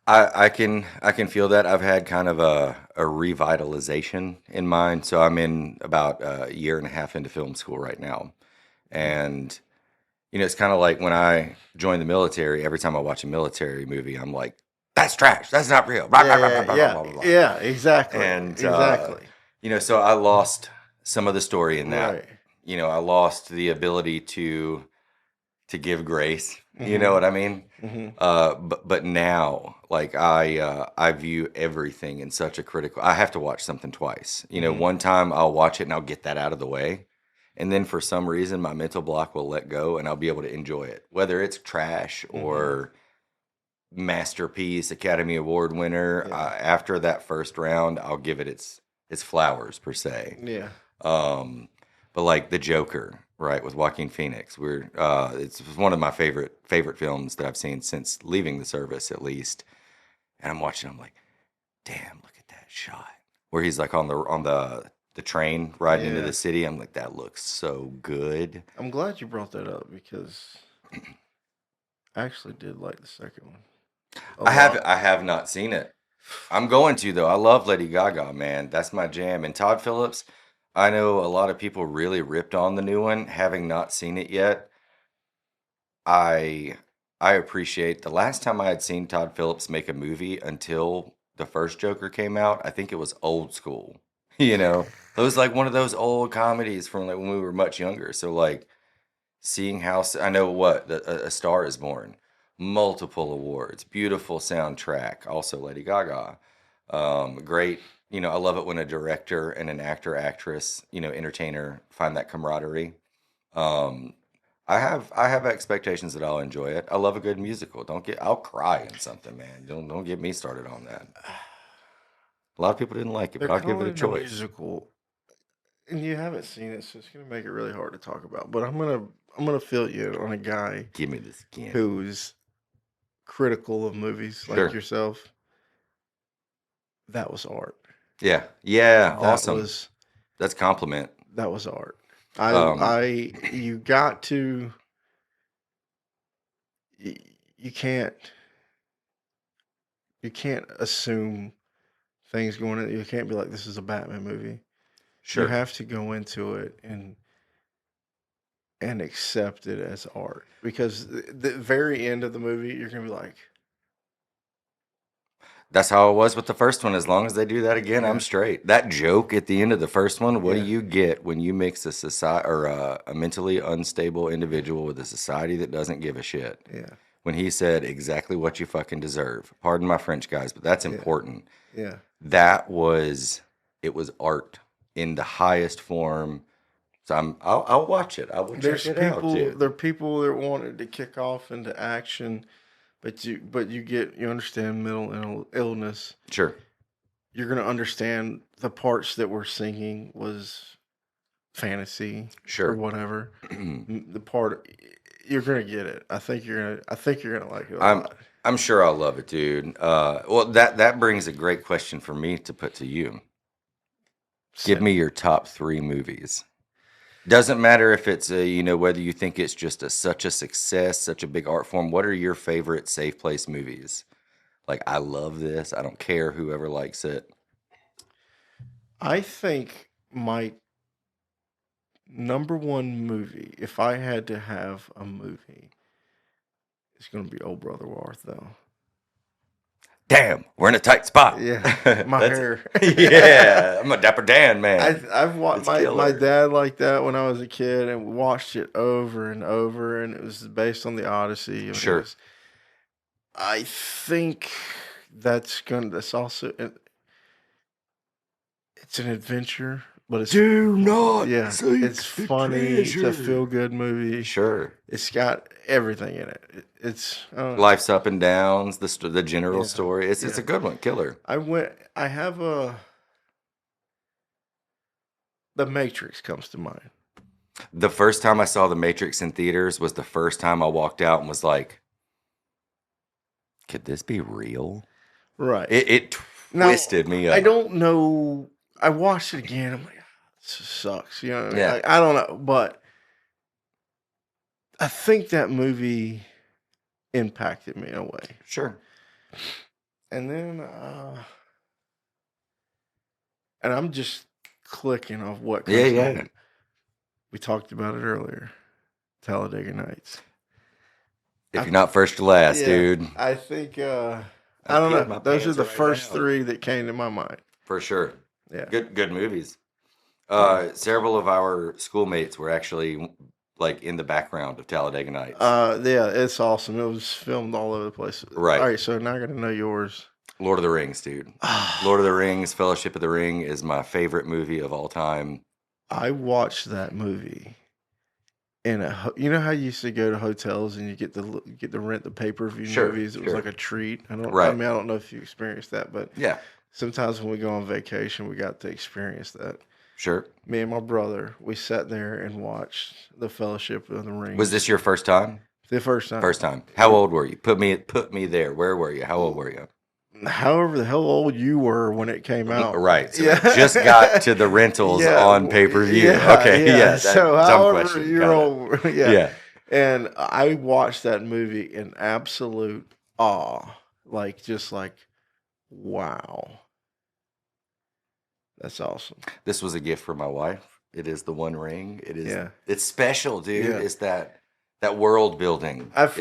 I can feel that. I've had kind of a revitalization in mind. So I'm in about a year and a half into film school right now. And You know, it's kind of like when I joined the military. Every time I watch a military movie, I'm like, "That's trash. That's not real." Blah, blah, blah, blah, Yeah, blah, blah, yeah, blah, blah, blah. yeah, exactly, And exactly. you know, so I lost some of the story in that. Right. You know, I lost the ability to give grace. You know Mhm. what I mean? Mhm. But now, like I view everything in such a critical. I have to watch something twice. You know, Mhm. one time I'll watch it and I'll get that out of the way, and then for some reason my mental block will let go and I'll be able to enjoy it, whether it's trash Mhm. or masterpiece, Academy Award winner. Yeah. After that first round, I'll give it its flowers per se. Yeah. Um, but like the Joker, right, with Joaquin Phoenix, it's one of my favorite films that I've seen since leaving the service, at least. And I'm watching, I'm like, damn, look at that shot where he's like on the train riding into Yeah. the city. I'm like, that looks so good. I'm glad you brought that up because I actually did like the second one a lot. I have not seen it. I'm going to though. I love Lady Gaga, man. That's my jam. And Todd Phillips, I know a lot of people really ripped on the new one, having not seen it yet. I I appreciate the last time I had seen Todd Phillips make a movie until the first Joker came out. I think it was Old School. You know, it was like one of those old comedies from like when we were much younger. So like seeing how I know what a Star is Born, multiple awards, beautiful soundtrack, also Lady Gaga, great. You know, I love it when a director and an actor, actress, you know, entertainer find that camaraderie. Um, I have expectations that I'll enjoy it. I love a good musical. I'll cry in something, man. Don't get me started on that. A lot of people didn't like it, They're but I'll give it calling a it a choice. musical, and you haven't seen it, so it's gonna make it really hard to talk about. But I'm gonna fill you in on a guy Give me the skin. who's critical of movies like Sure. yourself. That was art. Yeah. Yeah. That Awesome. was That's compliment. that was art. Um, You got to you, you can't you can't assume things going in. You can't be like this is a Batman movie. You sure. have to go into it and accept it as art because the very end of the movie you're gonna be like, That's how it was with the first one. As long as they do that again, I'm yeah, straight. That joke at the end of the first one, what do yeah, you get when you mix a society or a mentally unstable individual with a society that doesn't give a shit? yeah, When he said exactly what you fucking deserve. Pardon my French, guys, but that's yeah, important. yeah. That was it was art in the highest form. So I'll watch it. I will check it out, There dude. are people that wanted to kick off into action, but you understand illness. Sure, You're gonna understand the parts that we're singing was fantasy or sure. whatever. The part you're gonna get it. I think you're gonna like it a I'm lot. I'm sure I'll love it, dude. Well, that brings a great question for me to put to you. Give Same. me your top 3 movies. Doesn't matter if it's whether you think it's just such a success, such a big art form. What are your favorite safe place movies? Like, I love this. I don't care whoever likes it. I think my number one movie, if I had to have a movie, is gonna be Old Brother War, though. Damn, we're in a tight spot. Yeah, my That's hair. yeah. I'm a Dapper Dan man. I've watched It's my killer. dad like that when I was a kid and watched it over and over, and it was based on the Odyssey. And it Sure. was, I think that's also it's an adventure, but Do not yeah, seek it's the funny. It's a treasure. feel good movie. Sure. It's got everything in it. It's Life's up and downs. The general yeah, story. It's yeah. a good one. Killer. I have a The Matrix comes to mind. The first time I saw The Matrix in theaters was the first time I walked out and was like, could this be real? Right. It Now, twisted me I up. don't know. I watched it again. I'm like, this sucks. You know what I mean? Yeah. Like, I don't know. But I think that movie impacted me in a way. Sure. And then, and I'm just clicking off what comes Yeah, to yeah. mind. We talked about it earlier. Talladega Nights. If you're not first to last, Yeah, dude. I think I I don't peed know. my Those are pants the right first now. 3 that came to my mind. For sure. Yeah. Good movies. Several of our schoolmates were actually like in the background of Talladega Nights. Yeah, it's awesome. It was filmed all over the place. Right. All right, so now I got to know yours. Lord of the Rings, dude. Lord of the Rings, Fellowship of the Ring is my favorite movie of all time. I watched that movie in you know how you used to go to hotels and you get to rent the pay-per-view Sure, movies. It was sure. like a treat. I Right. mean, I don't know if you experienced that, but Yeah, sometimes when we go on vacation, we got to experience that. sure. Me and my brother, we sat there and watched the Fellowship of the Ring. Was this your first time? the first time? First time. How old were you? Put me there. Where were you? How old were you? However the hell old you were when it came out. Right. So Yeah. it just got to the rentals Yeah, on pay-per-view. yeah, Okay. yeah. Yeah. So dumb however question. you're Got it. old. Yeah. Yeah. And I watched that movie in absolute awe. Just like, wow. That's awesome. This was a gift for my wife. It is the One Ring. It is. Yeah. It's special, dude. Yeah. It's that world building. Is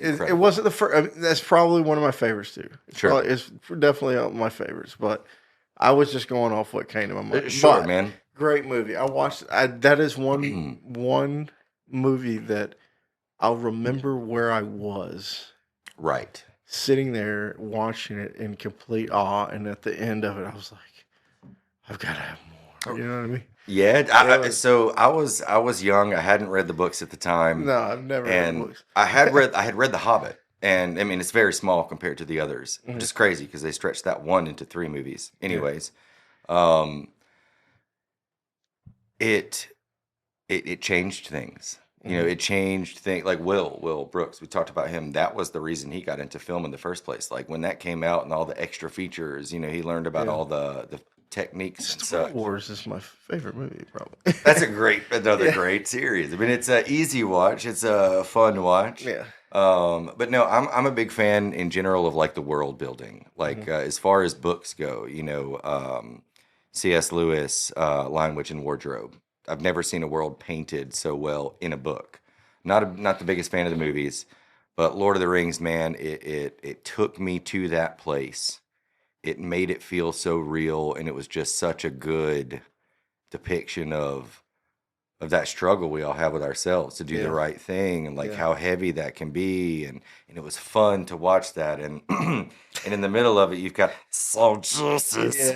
It incredible. wasn't the first. I mean, that's probably one of my favorites too. Sure. It's definitely one of my favorites. But I was just going off what came to my mind. Sure, But man. great movie. I watched. That is one movie that I'll remember where I was Right. sitting there watching it in complete awe, and at the end of it, I was like, I've got to have more. You know what I mean? Yeah. So I was young. I hadn't read the books at the time. No, I've never read the And books. I had read The Hobbit, and I mean it's very small compared to the others, which is crazy because they stretched that one into 3 movies. Anyways, it changed things. You know, it changed things. Like Will Brooks, we talked about him. That was the reason he got into film in the first place. Like when that came out and all the extra features, you know, he learned about all the techniques and Star such. Wars is my favorite movie, probably. That's another great series. I mean, it's an easy watch. It's a fun watch. Yeah. But no, I'm a big fan in general of like the world building. Like as far as books go, you know, C.S. Lewis, Lion, Witch, and Wardrobe. I've never seen a world painted so well in a book. Not the biggest fan of the movies, but Lord of the Rings, man, it took me to that place. It made it feel so real, and it was just such a good depiction of that struggle we all have with ourselves to do the right thing, and like how heavy that can be, and it was fun to watch that, and and in the middle of it you've got soul justice.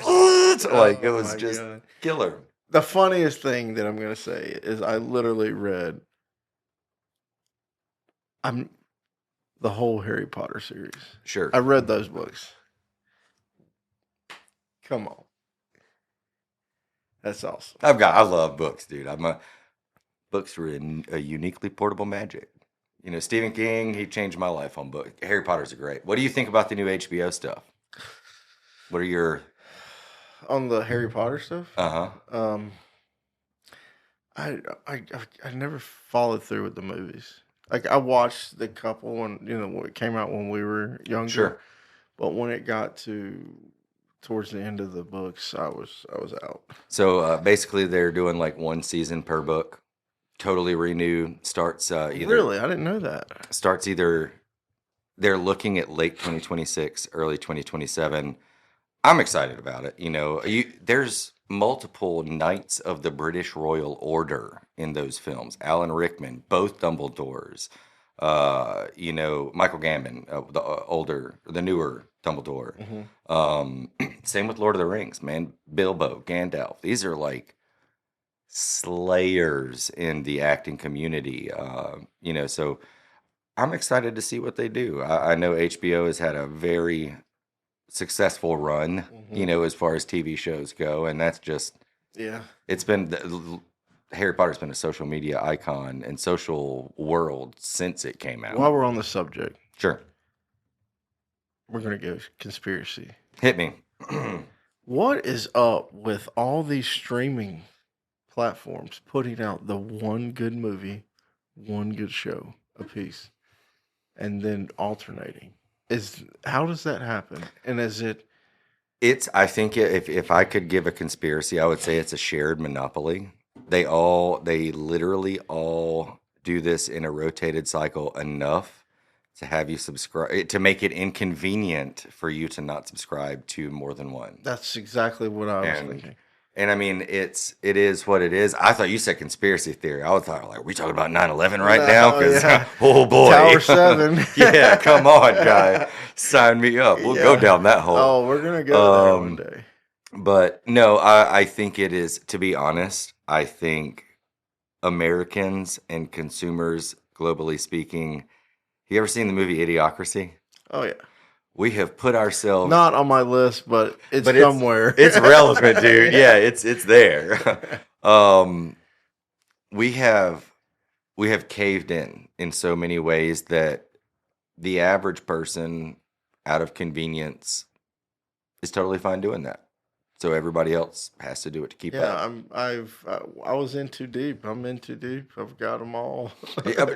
Like it was just killer. The funniest thing that I'm going to say is I literally read the whole Harry Potter series. Sure. I read those books. Come on. That's awesome. I love books, dude. Books are a uniquely portable magic. You know, Stephen King, he changed my life on books. Harry Potter's great. What do you think about the new HBO stuff? What are your On the Harry Potter stuff? Uh-huh. I never followed through with the movies. Like I watched the couple when when it came out when we were younger. Sure. But when it got towards the end of the books, I was out. So basically they're doing like 1 season per book. Totally renew. Starts Really? I didn't know that. starts either they're looking at late 2026, early 2027. I'm excited about it. You know, there's multiple Knights of the British Royal Order in those films. Alan Rickman, both Dumbledores. You know, Michael Gambon, the newer Dumbledore. Same with Lord of the Rings, man. Bilbo, Gandalf. These are like slayers in the acting community. You know, so I'm excited to see what they do. I know HBO has had a very successful run, you know, as far as TV shows go, and that's just it's been Harry Potter's been a social media icon and social world since it came out. While we're on the subject, Sure, we're gonna go conspiracy. hit me. What is up with all these streaming platforms putting out the one good movie, one good show a piece, and then alternating? How does that happen? And is it? I think if I could give a conspiracy, I would say it's a shared monopoly. They literally all do this in a rotated cycle enough to have you subscribe, to make it inconvenient for you to not subscribe to more than one. That's exactly what I was thinking. And I mean, it is what it is. I thought you said conspiracy theory. I was thought, like, are we talking about 9/11 right now? Because, oh boy. Tower 7. Yeah, come on, guy. Sign me up. We'll go down that hole. Oh, we're going to go there one day. But no, I think it is, to be honest, I think Americans and consumers, globally speaking, you ever seen the movie Idiocracy? Oh, yeah. We have put ourselves Not on my list, but it's somewhere. It's relevant, dude. Yeah, it's there. We have caved in so many ways that the average person, out of convenience, is totally fine doing that. So everybody else has to do it to keep up. I was in too deep. I'm in too deep. I've got them all.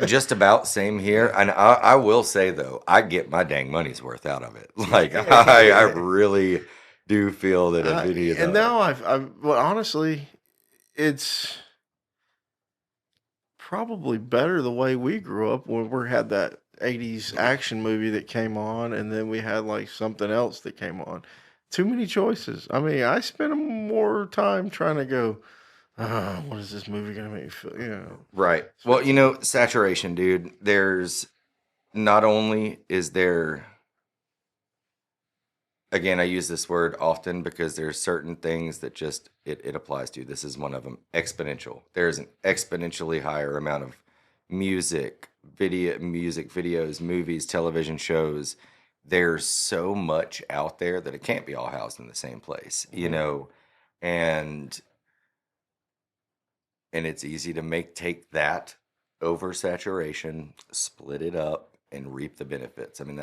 Just about same here. And I will say, though, I get my dang money's worth out of it. Like, I really do feel that a video. And now well, honestly, it's probably better the way we grew up when we had that 80s action movie that came on, and then we had like something else that came on. Too many choices. I mean, I spend more time trying to go, what is this movie going to make me feel? You know. Right. Well, saturation, dude. There's not only is there, again, I use this word often because there's certain things that just it applies to. This is one of them. Exponential. There's an exponentially higher amount of music videos, movies, television shows. There's so much out there that it can't be all housed in the same place, and it's easy to take that oversaturation, split it up, and reap the benefits. I mean,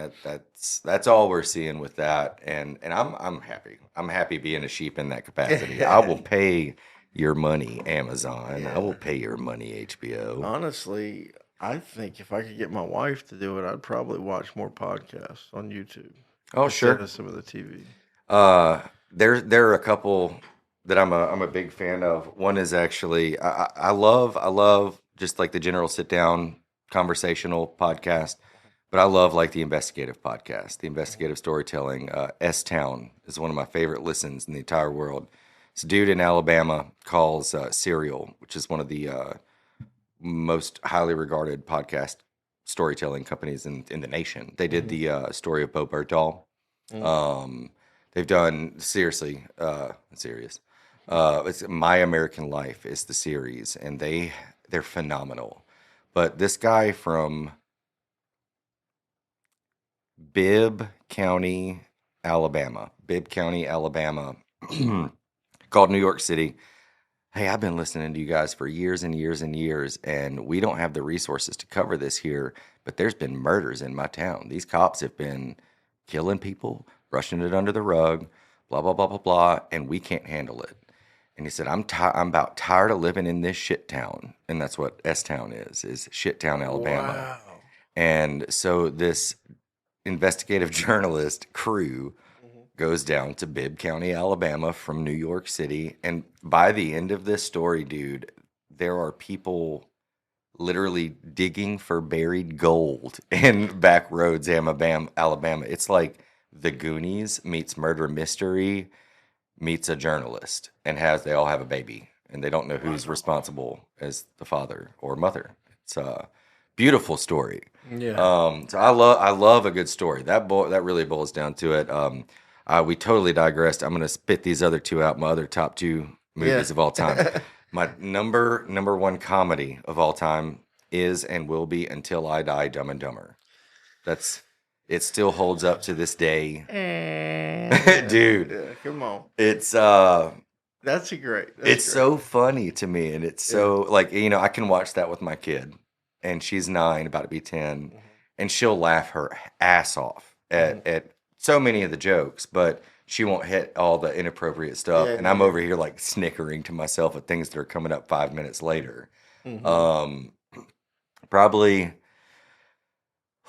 that's all we're seeing with that, and I'm happy. I'm happy being a sheep in that capacity. I will pay your money, Amazon. I will pay your money, HBO. Honestly, I think if I could get my wife to do it, I'd probably watch more podcasts on YouTube. Oh, sure. Instead of some of the TV. There are a couple that I'm a big fan of. One is actually I love just like the general sit down conversational podcast, but I love like the investigative podcast, the investigative storytelling. S-Town is one of my favorite listens in the entire world. This dude in Alabama calls Serial, which is one of the most highly regarded podcast storytelling companies in the nation. They did the story of Bo Bergdahl. They've done serious. It's My American Life is the series, and they're phenomenal. But this guy from Bibb County, Alabama, called New York City. Hey, I've been listening to you guys for years and years and years, and we don't have the resources to cover this here, but there's been murders in my town. These cops have been killing people, brushing it under the rug, blah, blah, blah, blah, blah, and we can't handle it. And he said, I'm about tired of living in this shit town. And that's what S-Town is shit town, Alabama. Wow. And so this investigative journalist crew goes down to Bibb County, Alabama from New York City. And by the end of this story, dude, there are people literally digging for buried gold in back roads, Alabama. It's like The Goonies meets murder mystery meets a journalist, and they all have a baby, and they don't know who's responsible as the father or mother. It's a beautiful story. Yeah. So I love a good story. That really boils down to it. We totally digressed. I'm going to spit these other two out, my other top two movies of all time. My number one comedy of all time is and will be Until I Die, Dumb and Dumber. It still holds up to this day. Dude. Yeah, come on. It's that's great. It's so funny to me, and it's so I can watch that with my kid, and she's 9, about to be 10, and she'll laugh her ass off at so many of the jokes, but she won't hit all the inappropriate stuff. And I'm over here like snickering to myself at things that are coming up 5 minutes later. Probably,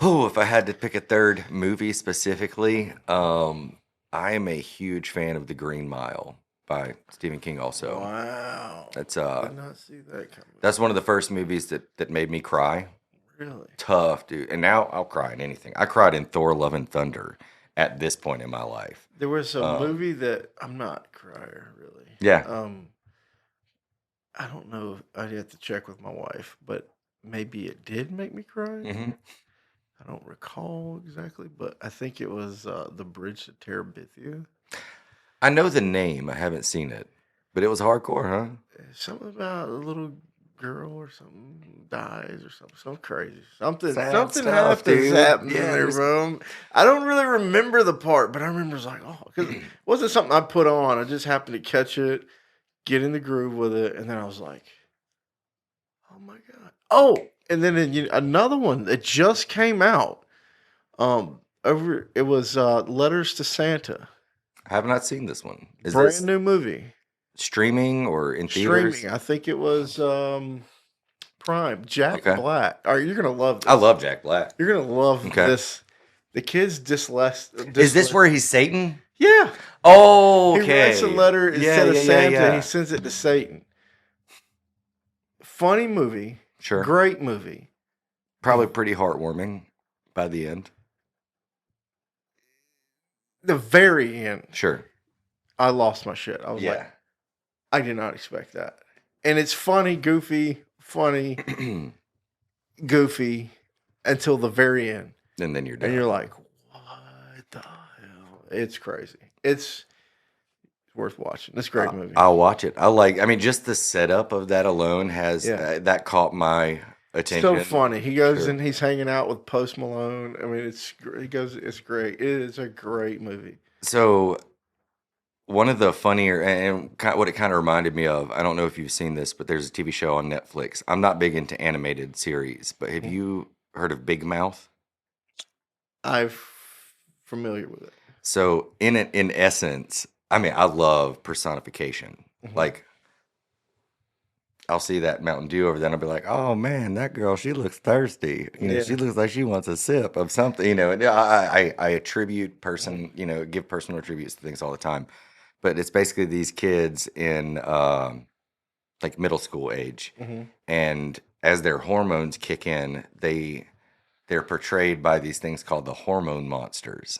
if I had to pick a third movie specifically, I am a huge fan of The Green Mile. by Stephen King also. Wow. That's Did not see that coming. that's one of the first movies that made me cry. Really? Tough, dude. And now I'll cry in anything. I cried in Thor: Love and Thunder at this point in my life. There was a movie that I'm not a crier, really. Yeah. I don't know. I'd have to check with my wife, but maybe it did make me cry. hmm I don't recall exactly, but I think it was The Bridge to Terabithia. I know the name. I haven't seen it, but it was hardcore, huh? Something about a little girl or something dies or something crazy. Something Sad something stuff, happens dude. happening Yeah, there, there's- bro. I don't really remember the part, but I remember it was like, oh, because it wasn't something I put on. I just happened to catch it, get in the groove with it, and then I was like, oh my god. Oh, and then another one that just came out. It was Letters to Santa. I have not seen this one. Is Brand this new movie. streaming or in theaters? Streaming. I think it was Prime. Jack Okay. Black. All right, you're gonna love this. I love Jack Black. You're gonna love Okay. this. The kid's dyslexic. Is this where he's Satan? Yeah. Oh, okay. He writes a letter instead of Santa. Yeah. He sends it to Satan. Funny movie. Sure. Great movie. Probably pretty heartwarming by the end. The very end, Sure. I lost my shit. I was like, I did not expect that. And it's funny, goofy, goofy until the very end. And then you're done. And you're like, what the hell? It's crazy. It's worth watching. It's a great movie. I'll watch it. I mean, just the setup of that alone has that caught my attention. So funny. He goes Sure. and he's hanging out with Post Malone. I mean, it's great. It is a great movie. So one of the funnier and what it kind of reminded me of, I don't know if you've seen this, but there's a TV show on Netflix. I'm not big into animated series, but have you heard of Big Mouth? I'm familiar with it. So in essence, I mean, I love personification. Like, I'll see that Mountain Dew over there, and I'll be like, "Oh man, that girl, she looks thirsty. You know, she looks like she wants a sip of something." You know, and I attribute give personal attributes to things all the time. But it's basically these kids in like middle school age, and as their hormones kick in, they're portrayed by these things called the hormone monsters.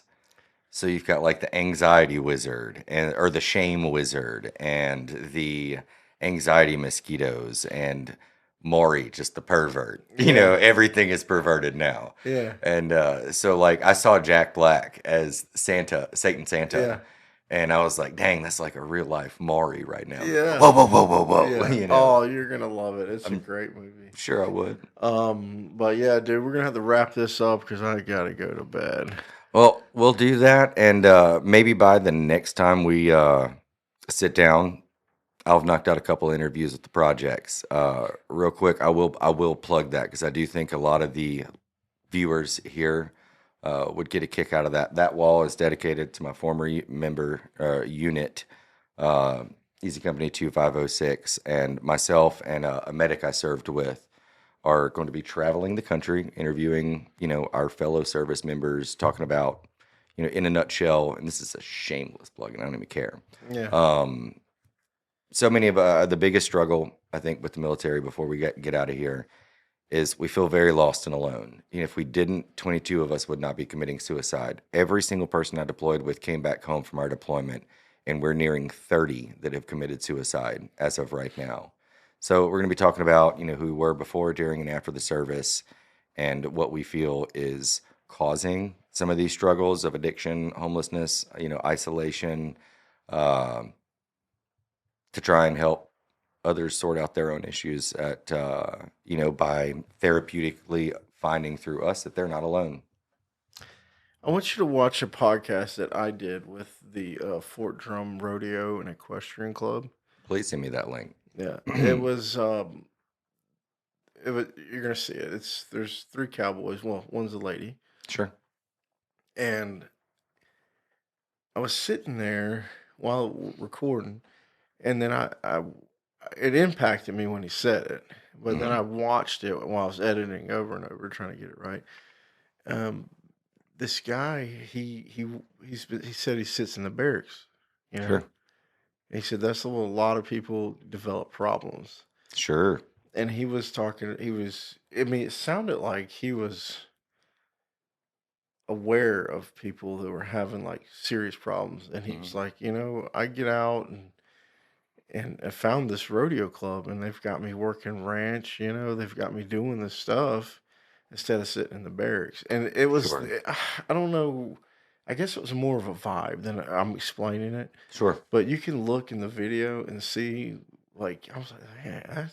So you've got like the anxiety wizard or the shame wizard and the anxiety mosquitoes and Maury, just the pervert. You know, everything is perverted now. Yeah. And so like I saw Jack Black as Satan Santa. And I was like, dang, that's like a real life Maury right now. Yeah. Whoa. Yeah. You know? Oh, you're gonna love it. It's a great movie. Sure I would. But yeah, dude, we're gonna have to wrap this up because I gotta go to bed. Well, we'll do that, and maybe by the next time we sit down, I'll have knocked out a couple of interviews with the projects. Real quick, I will plug that because I do think a lot of the viewers here would get a kick out of that. That wall is dedicated to my former member unit, Easy Company 2506, and myself and a medic I served with are going to be traveling the country, interviewing, our fellow service members, talking about, in a nutshell, and this is a shameless plug, and I don't even care. Yeah. So many of the biggest struggle, I think, with the military before we get out of here is we feel very lost and alone. If we didn't, 22 of us would not be committing suicide. Every single person I deployed with came back home from our deployment, and we're nearing 30 that have committed suicide as of right now. So we're going to be talking about, who we were before, during, and after the service, and what we feel is causing some of these struggles of addiction, homelessness, isolation, to try and help others sort out their own issues by therapeutically finding through us that they're not alone. I want you to watch a podcast that I did with the Fort Drum Rodeo and Equestrian Club. Please send me that link. Yeah, it was. You're gonna see it. There's 3 cowboys. Well, one's a lady, Sure. and I was sitting there while recording, and then it impacted me when he said it. But then I watched it while I was editing over and over, trying to get it right. This guy, he said he sits in the barracks, Sure. He said that's the way a lot of people develop problems. Sure. And he was talking. I mean, it sounded like he was aware of people that were having like serious problems, and he was like, I get out and I found this rodeo club, and they've got me working ranch. They've got me doing this stuff instead of sitting in the barracks. And it was, Sure. I don't know. I guess it was more of a vibe than I'm explaining it. Sure. But you can look in the video and see, like, I was like, man,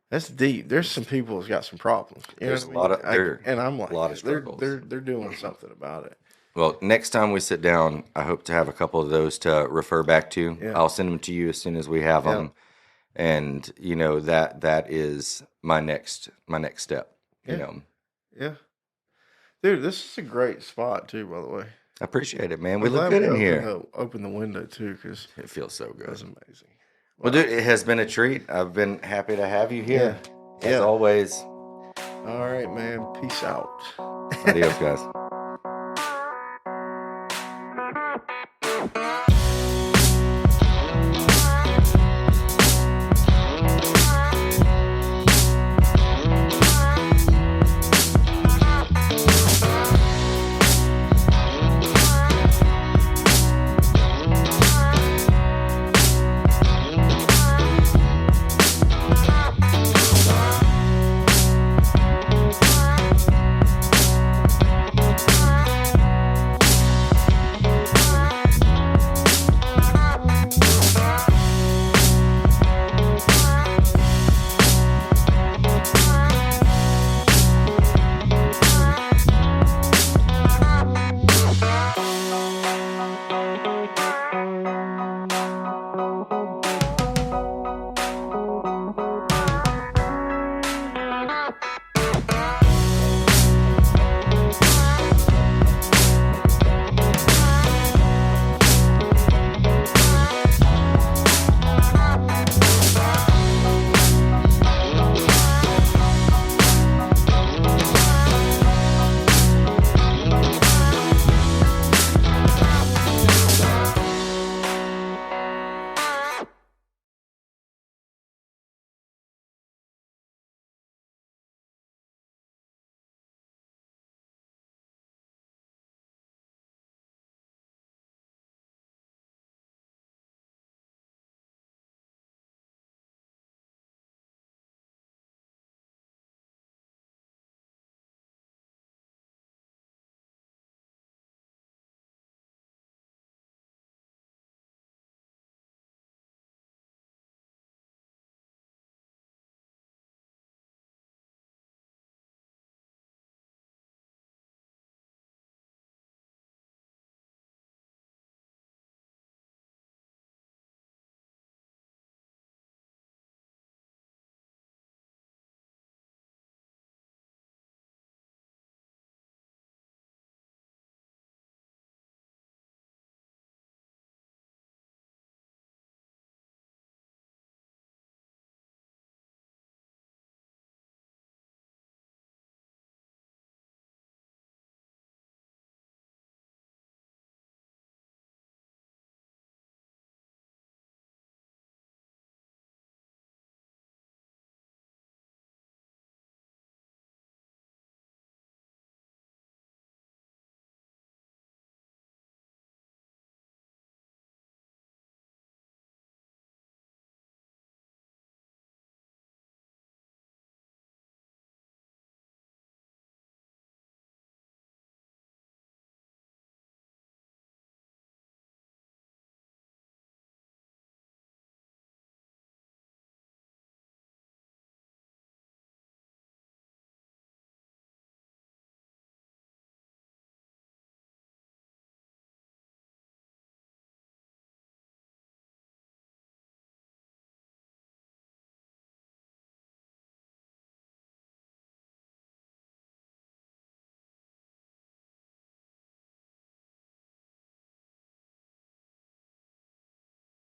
that's deep. There's some people who's got some problems. There's a lot of and I'm like, a lot of struggles. they're doing something about it. Well, next time we sit down, I hope to have a couple of those to refer back to. Yeah. I'll send them to you as soon as we have them, and that is my next step. Yeah. Yeah, dude, this is a great spot too. By the way, I appreciate it, man. We I'm look glad good in we here. opened the window too, because It feels so it was good. amazing. Well, dude, it has been a treat. I've been happy to have you here. Yeah. As always. All right, man. Peace out. Adios, guys.